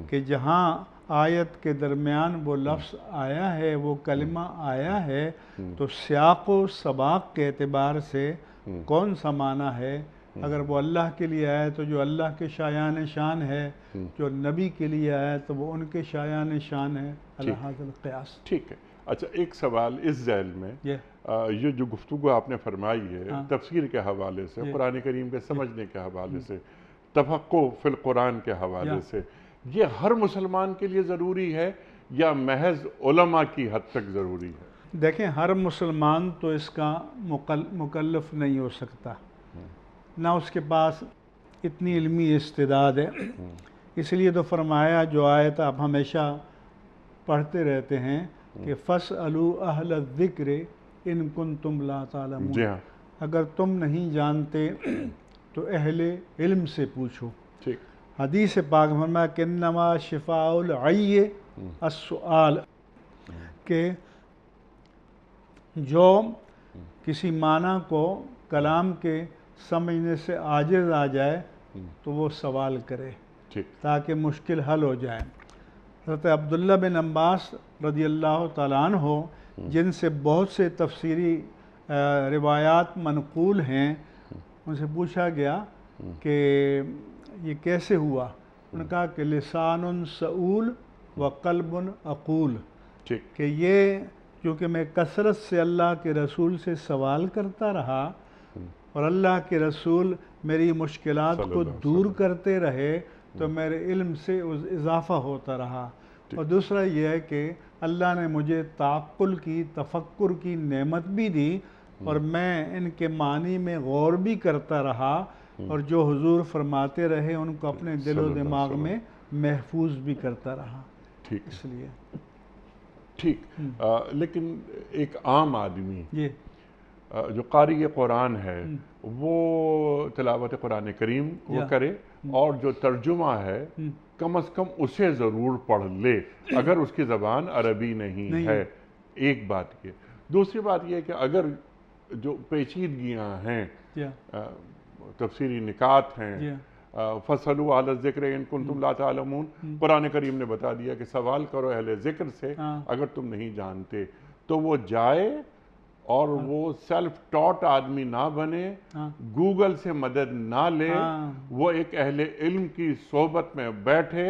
کہ جہاں آیت کے درمیان وہ لفظ آیا ہے، وہ کلمہ آیا ہے، تو سیاق و سباق کے اعتبار سے کون سا معنی ہے۔ اگر وہ اللہ کے لیے آئے تو جو اللہ کے شایان شان ہے، جو نبی کے لیے آئے تو وہ ان کے شایان شان ہے، اللہ القیاس۔ ٹھیک ہے۔ اچھا، ایک سوال اس ذیل میں، یہ جو گفتگو آپ نے فرمائی ہے تفسیر کے حوالے سے، قرآن کریم کے سمجھنے کے حوالے سے، تفقہ فی القرآن کے حوالے سے، یہ ہر مسلمان کے لیے ضروری ہے یا محض علماء کی حد تک ضروری ہے؟ دیکھیں، ہر مسلمان تو اس کا مکلف نہیں ہو سکتا، نہ اس کے پاس اتنی علمی استعداد ہے۔ اس لیے تو فرمایا، جو آیت آپ ہمیشہ پڑھتے رہتے ہیں کہ فَاسْأَلُوا أَهْلَ الذِّكْرِ إِن كُنتُمْ لَا تَعْلَمُونَ، اگر تم نہیں جانتے تو اہل علم سے پوچھو۔ حدیث پاک میں فرمایا کہ انما شفاء العی السؤال، کہ جو کسی معنی کو کلام کے سمجھنے سے عاجز آ جائے تو وہ سوال کرے تاکہ مشکل حل ہو جائے۔ حضرت عبداللہ بن عباس رضی اللہ تعالیٰ عنہ، جن سے بہت سے تفسیری روایات منقول ہیں، ان سے پوچھا گیا کہ یہ کیسے ہوا؟ انہوں نے کہا کہ لسان سؤول و قلب عقول، کہ یہ کیونکہ میں کثرت سے اللہ کے رسول سے سوال کرتا رہا اور اللہ کے رسول میری مشکلات صلی کو اللہ علیہ دور کرتے رہے تو میرے علم سے اضافہ ہوتا رہا. اور دوسرا یہ ہے کہ اللہ نے مجھے تعقل کی، تفکر کی نعمت بھی دی اور میں ان کے معنی میں غور بھی کرتا رہا اور جو حضور فرماتے رہے ان کو اپنے دل و دماغ میں محفوظ بھی کرتا رہا. ٹھیک اس لیے ٹھیک. لیکن ایک عام آدمی یہ جو قاری قرآن ہے وہ تلاوت قرآن کریم وہ کرے اور جو ترجمہ ہے کم از کم اسے ضرور پڑھ لے اگر اس کی زبان عربی نہیں ہے. ایک بات یہ. دوسری بات یہ کہ اگر جو پیچیدگیاں ہیں، تفسیری نکات ہیں، فَاسْأَلُوا أَهْلَ الذِّكْرِ إِن كُنتُمْ لَا تَعْلَمُونَ، قرآن کریم نے بتا دیا کہ سوال کرو اہل ذکر سے اگر تم نہیں جانتے. تو وہ جائے اور وہ سیلف ٹاٹ آدمی نہ بنے، گوگل سے مدد نہ لے، وہ ایک اہل علم کی صحبت میں بیٹھے،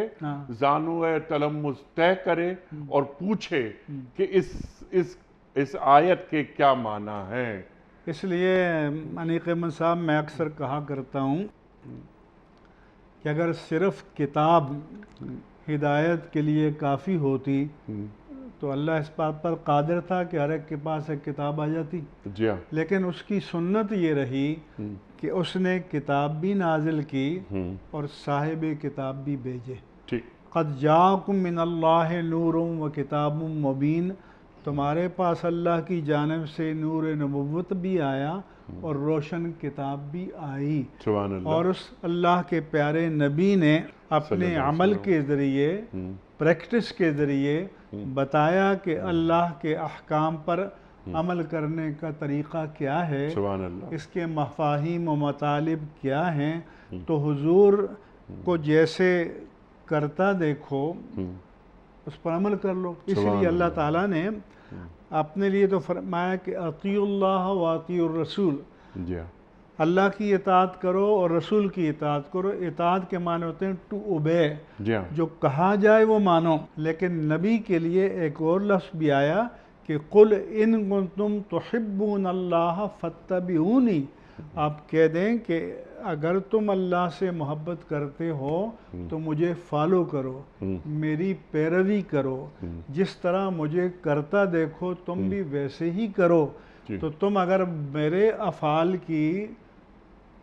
زانو تلمس طے کرے اور پوچھے کہ اس آیت کے کیا معنی ہیں. اس لیے انیق احمد صاحب میں اکثر کہا کرتا ہوں کہ اگر صرف کتاب ہدایت کے لیے کافی ہوتی تو اللہ اس بات پر قادر تھا کہ ہر ایک کے پاس ایک کتاب آ جاتی. جی ہاں. لیکن اس کی سنت یہ رہی کہ اس نے کتاب بھی نازل کی اور صاحب کتاب بھی بھیجے. قد جاءکم من اللہ نور و کتاب مبین، تمہارے پاس اللہ کی جانب سے نور نبوت بھی آیا اور روشن کتاب بھی آئی. سبحان اللہ. اور اس اللہ کے پیارے نبی نے اپنے عمل کے ذریعے، پریکٹس کے ذریعے بتایا کہ اللہ کے احکام پر عمل کرنے کا طریقہ کیا ہے، سبحان اللہ. اس کے مفاہیم و مطالب کیا ہیں. تو حضور کو جیسے کرتا دیکھو اس پر عمل کر لو. اس لیے اللہ تعالیٰ نے اپنے لیے تو فرمایا کہ اطیعوا اللہ و اطیعوا الرسول، اللہ کی اطاعت کرو اور رسول کی اطاعت کرو. اطاعت کے معنی ہوتے ہیں ٹو اوبے، جو کہا جائے وہ مانو. لیکن نبی کے لیے ایک اور لفظ بھی آیا کہ قل ان کنتم تحبون اللہ فاتبعونی، آپ کہہ دیں کہ اگر تم اللہ سے محبت کرتے ہو تو مجھے فالو کرو، میری پیروی کرو، جس طرح مجھے کرتا دیکھو تم بھی ویسے ہی کرو. تو تم اگر میرے افعال کی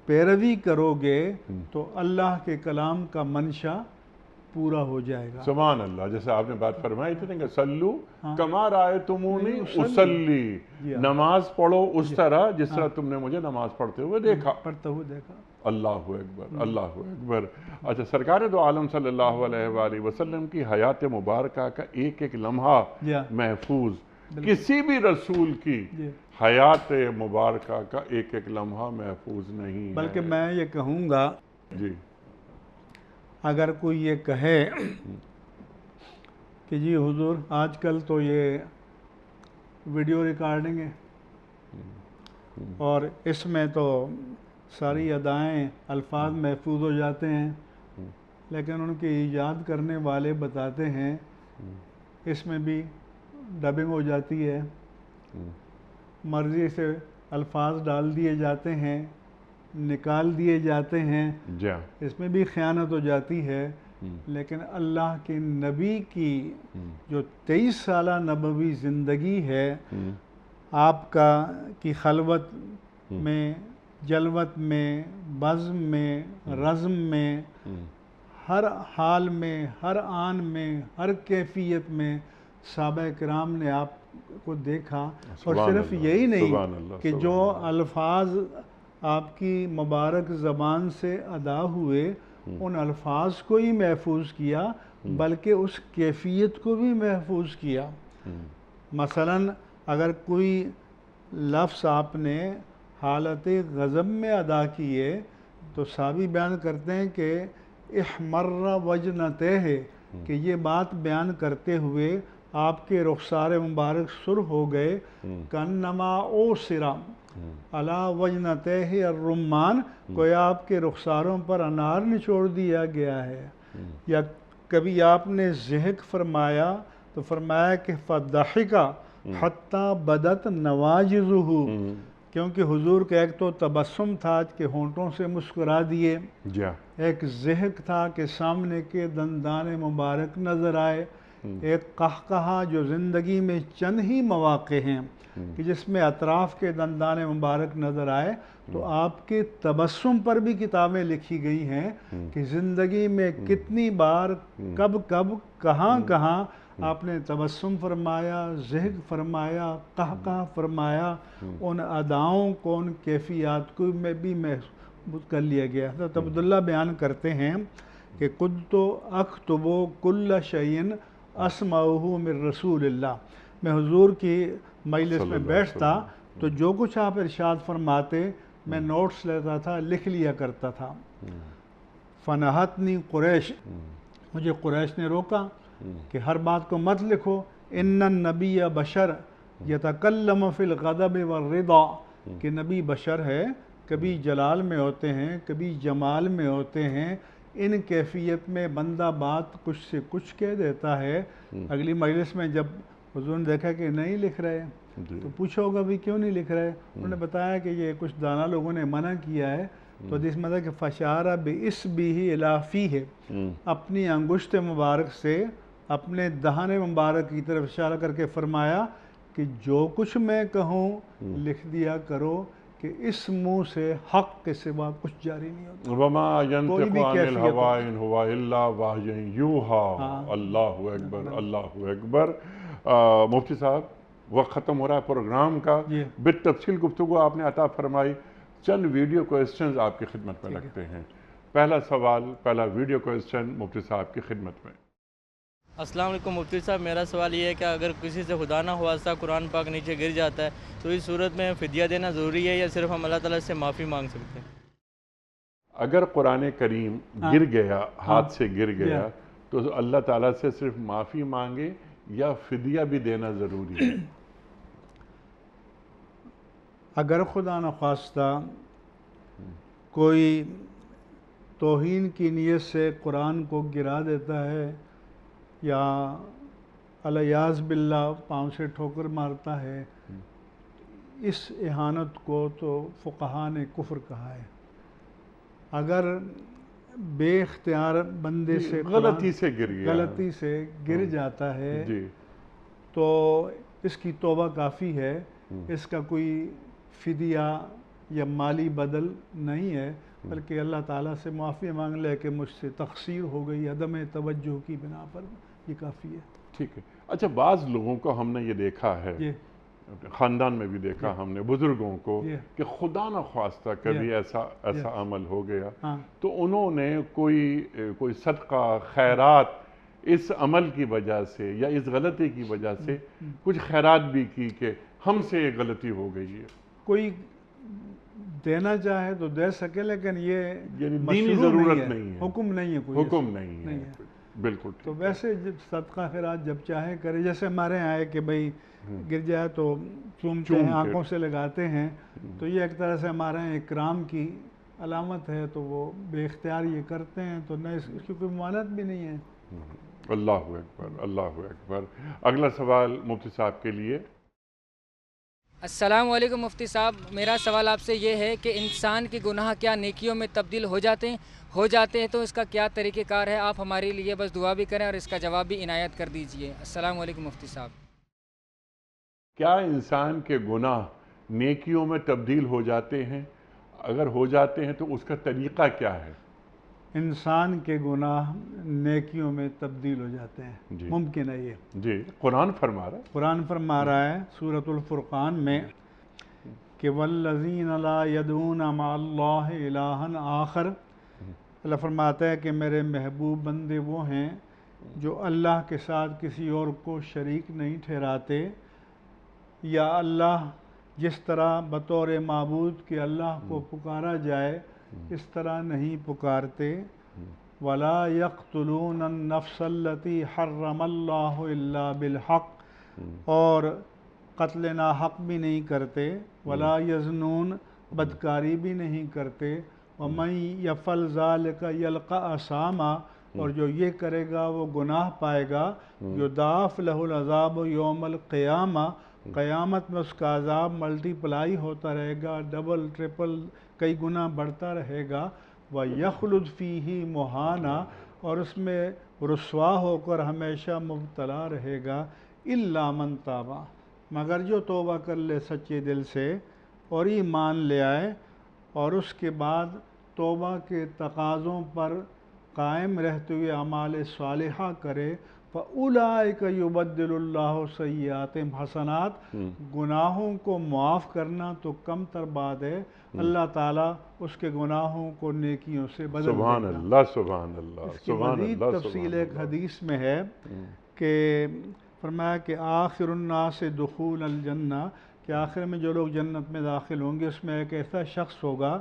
پیروی کرو گے تو اللہ کے کلام کا منشا پورا ہو جائے گا. سبحان اللہ. جیسے آپ نے بات فرمائی تھی کہ سلو کما رأیتمونی اصلی، نماز پڑھو اس طرح جس طرح تم نے مجھے نماز پڑھتے ہوئے دیکھا. اللہ اکبر، اللہ اکبر. اچھا، سرکار دو عالم صلی اللہ علیہ وآلہ وسلم کی حیات مبارکہ کا ایک ایک لمحہ محفوظ، کسی بھی رسول کی حیات مبارکہ کا ایک ایک لمحہ محفوظ نہیں ہے. بلکہ میں یہ کہوں گا، جی اگر کوئی یہ کہے کہ جی حضور آج کل تو یہ ویڈیو ریکارڈنگ ہے اور اس میں تو ساری ادائیں الفاظ محفوظ ہو جاتے ہیں، لیکن ان کے ایجاد کرنے والے بتاتے ہیں اس میں بھی ڈبنگ ہو جاتی ہے، مرضی سے الفاظ ڈال دیے جاتے ہیں، نکال دیے جاتے ہیں، اس میں بھی خیانت ہو جاتی ہے. لیکن اللہ کے نبی کی جو 23 سالہ نبوی زندگی ہے، آپ کی خلوت میں، جلوت میں، بزم میں، رزم میں، ہر حال میں، ہر آن میں، ہر کیفیت میں صحابہ کرام نے آپ کو دیکھا. اور صرف یہی نہیں کہ جو الفاظ آپ کی مبارک زبان سے ادا ہوئے ان الفاظ کو ہی محفوظ کیا بلکہ اس کیفیت کو بھی محفوظ کیا. مثلا اگر کوئی لفظ آپ نے حالت غضب میں ادا کیے تو صحابی بیان کرتے ہیں کہ احمر وجنتہ، کہ یہ بات بیان کرتے ہوئے آپ کے رخسار مبارک سرخ ہو گئے. کانما اوسرا علی وجنتہ الرمان، کوئی آپ کے رخساروں پر انار نچوڑ دیا گیا ہے. یا کبھی آپ نے ضحک فرمایا تو فرمایا کہ فضحک حتی بدت نواجذہ، کیونکہ حضور کا ایک تو تبسم تھا کہ ہونٹوں سے مسکرا دیے، جی ہاں، ایک ضحک تھا کہ سامنے کے دندان مبارک نظر آئے، ایک قہقہا جو زندگی میں چند ہی مواقع ہیں کہ جس میں اطراف کے دندان مبارک نظر آئے، تو آپ کے تبسم پر بھی کتابیں لکھی گئی ہیں کہ زندگی میں کتنی بار کب کب کہاں کہاں آپ نے تبسم فرمایا، ضحک فرمایا، قہقہا فرمایا، ان اداؤں کو، ان کیفیات کو میں بھی محسوس کر لیا گیا۔ حضرت عبداللہ بیان کرتے ہیں کہ کنت اکتب کل شیء اسمعہ من رسول اللہ، میں حضور کی مجلس میں بیٹھتا تو جو کچھ آپ ارشاد فرماتے میں نوٹس لیتا تھا، لکھ لیا کرتا تھا۔ فنہتنی قریش، مجھے قریش نے روکا کہ ہر بات کو مت لکھو، ان النبی بشر یتکلم فی الغضب والرضا، کہ نبی بشر ہے، کبھی جلال میں ہوتے ہیں، کبھی جمال میں ہوتے ہیں، ان کیفیت میں بندہ بات کچھ سے کچھ کہہ دیتا ہے۔ اگلی مجلس میں جب حضور نے دیکھا کہ نہیں لکھ رہے تو پوچھا ہوگا بھی کیوں نہیں لکھ رہے، انہوں نے بتایا کہ یہ کچھ دانا لوگوں نے منع کیا ہے، تو حدیث میں ہے کہ فشارہ بِإِصْبِهِ إِلَىٰ فِيهِ، اپنی انگشت مبارک سے اپنے دہان مبارک کی طرف اشارہ کر کے فرمایا کہ جو کچھ میں کہوں لکھ دیا کرو، کہ اس منہ سے حق کے سوا کچھ جاری نہیں ہوتا۔ وَمَا کوئی يَنْطِقُ بھی عَنِ کیفیت الْهَوَىٰ إِنْ هُوَ إِلَّا وَحْيٌ يُوحَىٰ۔ اللہ اکبر، اللہ اکبر۔ مفتی صاحب، وقت ختم ہو رہا ہے پروگرام کا، بالتفصیل گفتگو آپ نے عطا فرمائی، چند ویڈیو کوئسچنز آپ کی خدمت میں رکھتے ہیں۔ پہلا سوال، پہلا ویڈیو کوئسچن مفتی صاحب کی خدمت میں۔ السلام علیکم مفتی صاحب، میرا سوال یہ ہے کہ اگر کسی سے خدا نہ خواستہ قرآن پاک نیچے گر جاتا ہے تو اس صورت میں فدیہ دینا ضروری ہے یا صرف ہم اللہ تعالیٰ سے معافی مانگ سکتے ہیں؟ اگر قرآن کریم گر گیا، ہاتھ سے گر گیا، تو اللہ تعالیٰ سے صرف معافی مانگے یا فدیہ بھی دینا ضروری ہے؟ اگر خدا نخواستہ کوئی توہین کی نیت سے قرآن کو گرا دیتا ہے یا الیاذ باللہ پاؤں سے ٹھوکر مارتا ہے، اس اہانت کو تو فقہا نے کفر کہا ہے۔ اگر بے اختیار بندے سے غلطی سے گر گیا، غلطی سے گر جاتا ہے تو اس کی توبہ کافی ہے، اس کا کوئی فدیہ یا مالی بدل نہیں ہے، بلکہ اللہ تعالیٰ سے معافی مانگ لے کہ مجھ سے تقصیر ہو گئی، عدم توجہ کی بنا پر، یہ کافی ہے۔ ٹھیک ہے۔ اچھا، بعض لوگوں کو ہم نے یہ دیکھا ہے، خاندان میں بھی دیکھا ہم نے، بزرگوں کو، کہ خدا نہ خواستہ کبھی ایسا عمل ہو گیا تو انہوں نے کوئی صدقہ خیرات اس عمل کی وجہ سے یا اس غلطی کی وجہ سے کچھ خیرات بھی کی کہ ہم سے یہ غلطی ہو گئی ہے۔ کوئی دینا چاہے تو دے سکے، لیکن یہ یعنی دینی ضرورت نہیں ہے، حکم نہیں ہے، کوئی حکم نہیں ہے، بالکل۔ تو ویسے جب صدقہ خیرات جب چاہے کرے، جیسے ہمارے یہاں ہے کہ بھئی گر جائے تو چومتے ہیں، آنکھوں سے لگاتے ہیں، تو یہ ایک طرح سے ہمارے یہاں اکرام کی علامت ہے، تو وہ بے اختیار یہ کرتے ہیں، تو نہ اس کی کوئی ممانعت بھی نہیں ہے۔ اللہ اکبر، اللہ اکبر۔ اگلا سوال مفتی صاحب کے لیے۔ السلام علیکم مفتی صاحب، میرا سوال آپ سے یہ ہے کہ انسان کے گناہ کیا نیکیوں میں تبدیل ہو جاتے ہیں تو اس کا کیا طریقہ کار ہے؟ آپ ہمارے لیے بس دعا بھی کریں اور اس کا جواب بھی عنایت کر دیجئے۔ السلام علیکم مفتی صاحب۔ کیا انسان کے گناہ نیکیوں میں تبدیل ہو جاتے ہیں؟ اگر ہو جاتے ہیں تو اس کا طریقہ کیا ہے؟ انسان کے گناہ نیکیوں میں تبدیل ہو جاتے ہیں، ممکن ہے یہ؟ جی، قرآن فرما رہا ہے، قرآن فرما رہا ہے سورۃ الفرقان میں کہ وَالَّذِينَ لَا يَدْعُونَ مَعَ اللَّهِ إِلَٰهًا آخر، اللہ فرماتا ہے کہ میرے محبوب بندے وہ ہیں جو اللہ کے ساتھ کسی اور کو شریک نہیں ٹھہراتے، یا اللہ جس طرح بطور معبود کہ اللہ کو پکارا جائے اس طرح نہیں پکارتے، وَلَا يَقْتُلُونَ النَّفْسَ الَّتِي حَرَّمَ اللَّهُ إِلَّا بِالْحَقِّ، اور قتل ناحق بھی نہیں کرتے، وَلَا يَزْنُونَ بدکاری بھی نہیں کرتے، وَمَن يَفْعَلْ ذَلِكَ يَلْقَ أَثَامًا، اور جو یہ کرے گا وہ گناہ پائے گا، يُضَاعَفْ لَهُ الْعَذَابُ يَوْمَ الْقِيَامَةِ، قیامت میں اس کا عذاب ملٹی پلائی ہوتا رہے گا، ڈبل ٹرپل کئی گنا بڑھتا رہے گا۔ وَيَخْلُدْ فِيهِ مُهَانًا، اور اس میں رسوا ہو کر ہمیشہ مبتلا رہے گا۔ إِلَّا مَن تَابَ، مگر جو توبہ کر لے سچے دل سے اور ایمان لے آئے، اور اس کے بعد توبہ کے تقاضوں پر قائم رہتے ہوئے اعمال صالحہ کرے، فَأُولَئِكَ يُبَدِّلُ اللَّهُ سَيِّئَاتِهِمْ حَسَنَاتٍ، گناہوں کو معاف کرنا تو کم تر بات ہے، اللہ تعالیٰ اس کے گناہوں کو نیکیوں سے بدل دے گا۔ سبحان اللہ، سبحان اللہ، اس کی سبحان مزید اللہ، تفصیل سبحان ایک اللہ۔ حدیث میں ہے کہ فرمایا کہ آخر الناس دخول الجنہ، کہ آخر میں جو لوگ جنت میں داخل ہوں گے اس میں ایک ایسا شخص ہوگا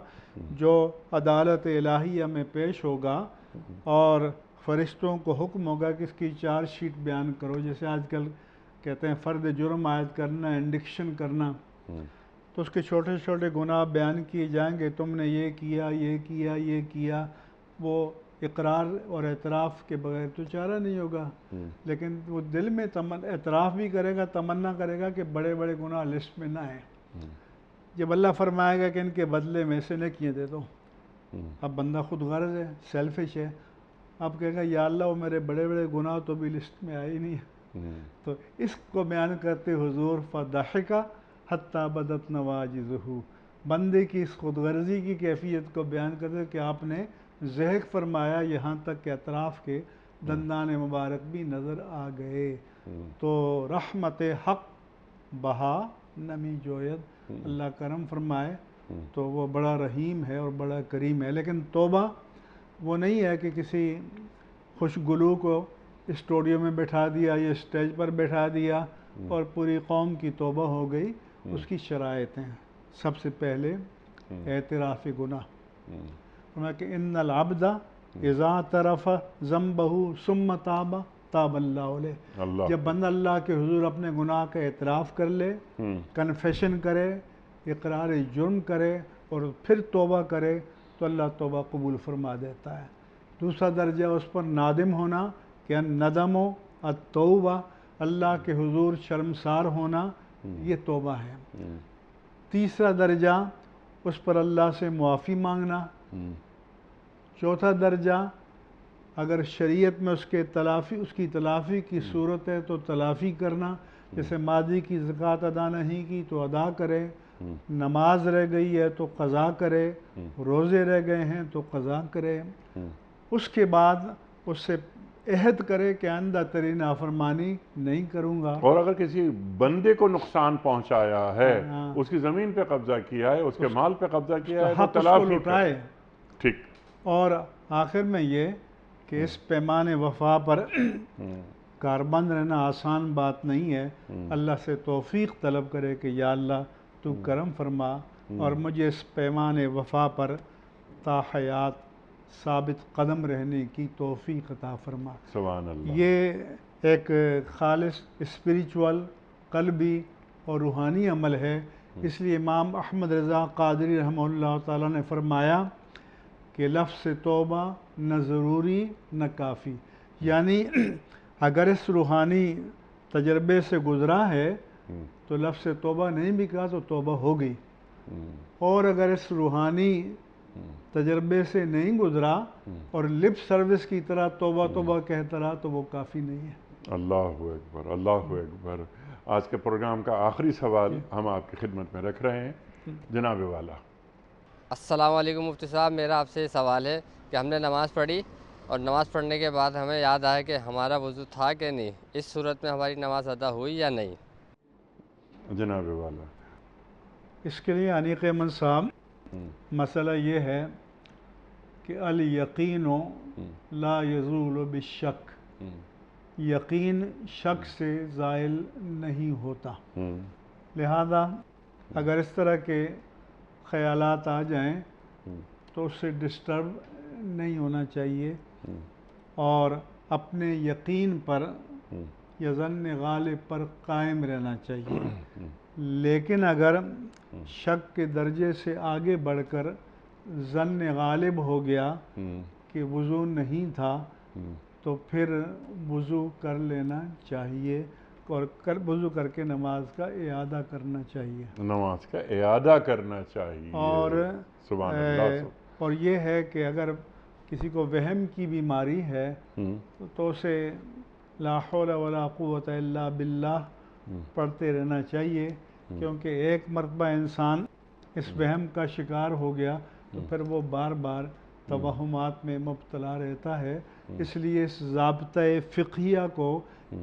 جو عدالت الہیہ میں پیش ہوگا اور فرشتوں کو حکم ہوگا کہ اس کی چارج شیٹ بیان کرو، جیسے آج کل کہتے ہیں فرد جرم عائد کرنا، انڈکشن کرنا، تو اس کے چھوٹے چھوٹے گناہ بیان کیے جائیں گے، تم نے یہ کیا، یہ کیا، یہ کیا۔ وہ اقرار اور اعتراف کے بغیر تو چارہ نہیں ہوگا، لیکن وہ دل میں اعتراف بھی کرے گا، تمنا کرے گا کہ بڑے بڑے گناہ لسٹ میں نہ آئیں۔ جب اللہ فرمائے گا کہ ان کے بدلے میں سے نیکیاں دے دو، اب بندہ خود غرض ہے، سیلفش ہے، اب کہے گا یا اللہ وہ میرے بڑے بڑے گناہ تو بھی لسٹ میں آئے ہی نہیں ہیں۔ تو اس کو بیان کرتے حضور فضحک حتی بدت نواجذہ، بندے کی اس خود غرضی کی کیفیت کو بیان کرتے کہ آپ نے ضحک فرمایا یہاں تک کہ اطراف کے دندان مبارک بھی نظر آ گئے۔ تو رحمت حق بہا نمی جوید، اللہ کرم فرمائے تو وہ بڑا رحیم ہے اور بڑا کریم ہے۔ لیکن توبہ وہ نہیں ہے کہ کسی خوشگلو کو اسٹوڈیو میں بٹھا دیا یا اسٹیج پر بٹھا دیا اور پوری قوم کی توبہ ہو گئی۔ اس کی شرائط ہیں، سب سے پہلے اعتراف گناہ، فرمایا کہ ان العبد اذا اعترف ذنبہ ثم تاب تاب اللہ علیہ، جب بندہ اللہ کے حضور اپنے گناہ کا اعتراف کر لے، کنفیشن کرے، اقرار جرم کرے اور پھر توبہ کرے تو اللہ توبہ قبول فرما دیتا ہے۔ دوسرا درجہ اس پر نادم ہونا کہ الندم التوبہ، اللہ کے حضور شرمسار ہونا، یہ توبہ ہے۔ تیسرا درجہ اس پر اللہ سے معافی مانگنا۔ چوتھا درجہ اگر شریعت میں اس کی تلافی کی صورت ہے تو تلافی کرنا، جیسے ماضی کی زکوٰۃ ادا نہیں کی تو ادا کرے، نماز رہ گئی ہے تو قضا کرے، روزے رہ گئے ہیں تو قضا کرے۔ اس کے بعد اس سے عہد کرے کہ آئندہ تیری نافرمانی نہیں کروں گا۔ اور اگر کسی بندے کو نقصان پہنچایا ہے، اس کی زمین پہ قبضہ کیا ہے، اس کے مال پہ قبضہ کیا ہے تو حق اس کو تلافی لوٹائے۔ ٹھیک۔ اور آخر میں یہ کہ اس پیمان وفا پر کاربند رہنا آسان بات نہیں ہے، اللہ سے توفیق طلب کرے کہ یا اللہ تو کرم فرما اور مجھے اس پیمان وفا پر تا حیات ثابت قدم رہنے کی توفیق عطا فرما۔ سبحان اللہ۔ یہ ایک خالص اسپریچول، قلبی اور روحانی عمل ہے۔ اس لیے امام احمد رضا قادری رحمہ اللہ تعالیٰ نے فرمایا کہ لفظ توبہ نہ ضروری نہ کافی، یعنی اگر اس روحانی تجربے سے گزرا ہے تو لفظ توبہ نہیں بھی کہا تو توبہ ہو گئی، اور اگر اس روحانی تجربے سے نہیں گزرا اور لپ سروس کی طرح توبہ توبہ کہتا رہا تو وہ کافی نہیں ہے۔ اللہ اکبر، اللہ اکبر۔ آج کے پروگرام کا آخری سوال ہم آپ کی خدمت میں رکھ رہے ہیں، جناب والا۔ السلام علیکم مفتی صاحب، میرا آپ سے یہ سوال ہے کہ ہم نے نماز پڑھی اور نماز پڑھنے کے بعد ہمیں یاد آیا کہ ہمارا وضو تھا کہ نہیں، اس صورت میں ہماری نماز ادا ہوئی یا نہیں؟ جناب والا۔ اس کے لیے انیق احمد صاحب مسئلہ یہ ہے کہ الیقین لا یزول بالشک، یقین شک سے زائل نہیں ہوتا، لہذا اگر اس طرح کے خیالات آ جائیں تو اس سے ڈسٹرب نہیں ہونا چاہیے اور اپنے یقین پر یا ظن غالب پر قائم رہنا چاہیے۔ لیکن اگر شک کے درجے سے آگے بڑھ کر ظن غالب ہو گیا کہ وضو نہیں تھا تو پھر وضو کر لینا چاہیے اور وضو کر کے نماز کا اعادہ کرنا چاہیے. نماز کا اعادہ کرنا چاہیے. اور سبحان اللہ. اور یہ ہے کہ اگر کسی کو وہم کی بیماری ہے تو اسے لا حول ولا قوت الا باللہ پڑھتے رہنا چاہیے، کیونکہ ایک مرتبہ انسان اس وہم کا شکار ہو گیا تو پھر وہ بار بار توہمات میں مبتلا رہتا ہے. اس لیے اس ضابطۂ فقہیہ کو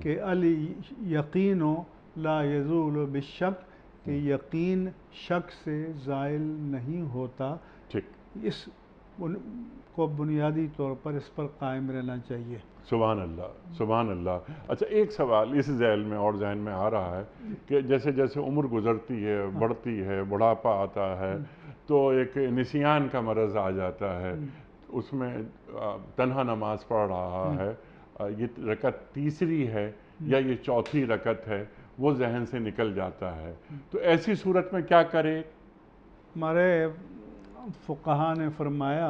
کہ الیقین لا یزول بالشک، کہ یقین شک سے زائل نہیں ہوتا، ٹھیک. اس کو بنیادی طور پر اس پر قائم رہنا چاہیے. سبحان اللہ، سبحان اللہ. اچھا، ایک سوال اس ذیل میں اور ذہن میں آ رہا ہے کہ جیسے جیسے عمر گزرتی ہے، بڑھتی ہے، بڑھاپا آتا ہے، تو ایک نسیان کا مرض آ جاتا ہے. اس میں تنہا نماز پڑھ رہا ہے، یہ رکعت تیسری ہے یا یہ چوتھی رکعت ہے، وہ ذہن سے نکل جاتا ہے، تو ایسی صورت میں کیا کرے؟ ہمارے فقہا نے فرمایا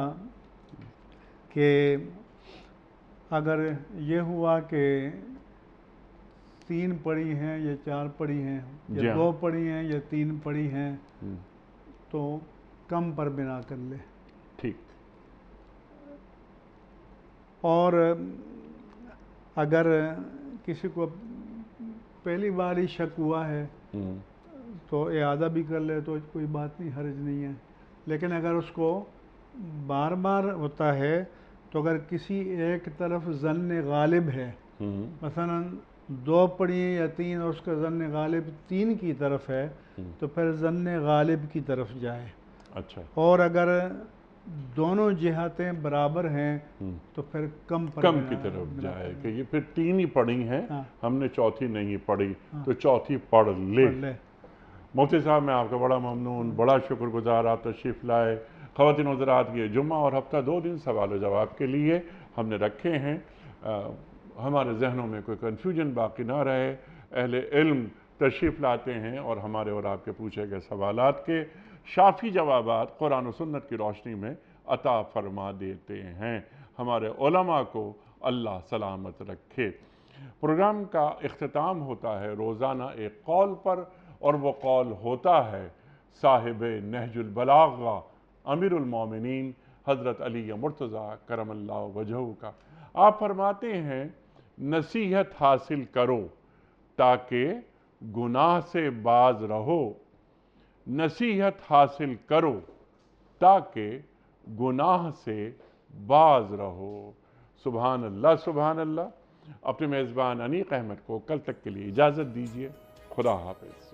کہ اگر یہ ہوا کہ 3 پڑھی ہیں یا 4 پڑھی ہیں یا 2 پڑھی ہیں یا 3 پڑھی ہیں تو کم پر بنا کر لے. ٹھیک. اور اگر کسی کو پہلی بار ہی شک ہوا ہے تو اعادہ بھی کر لے تو کوئی بات نہیں، حرج نہیں ہے. لیکن اگر اس کو بار بار ہوتا ہے تو اگر کسی ایک طرف ظن غالب ہے، مثلا 2 پڑھی ہیں یا 3 اور اس کا ظن غالب 3 کی طرف ہے، تو پھر ظن غالب کی طرف جائے. اچھا. اور اگر دونوں جہتیں برابر ہیں تو پھر کم کی طرف جائے کہ یہ پھر 3 ہی پڑھی ہیں، ہم نے چوتھی نہیں پڑھی تو چوتھی پڑھ لے. مفتی صاحب، میں آپ کا بڑا ممنون، بڑا شکر گزار، آپ تشریف لائے. خواتین حضرات، یہ جمعہ اور ہفتہ 2 دن سوال و جواب کے لیے ہم نے رکھے ہیں. ہمارے ذہنوں میں کوئی کنفیوژن باقی نہ رہے. اہل علم تشریف لاتے ہیں اور ہمارے اور آپ کے پوچھے گئے سوالات کے شافی جوابات قرآن و سنت کی روشنی میں عطا فرما دیتے ہیں. ہمارے علماء کو اللہ سلامت رکھے. پروگرام کا اختتام ہوتا ہے روزانہ ایک قول پر، اور وہ قول ہوتا ہے صاحب نہج البلاغہ امیر المومنین حضرت علی مرتضیٰ کرم اللہ وجہہ کا. آپ فرماتے ہیں، نصیحت حاصل کرو تاکہ گناہ سے باز رہو. نصیحت حاصل کرو تاکہ گناہ سے باز رہو. سبحان اللہ، سبحان اللہ. اپنے میزبان انیق احمد کو کل تک کے لیے اجازت دیجیے. خدا حافظ.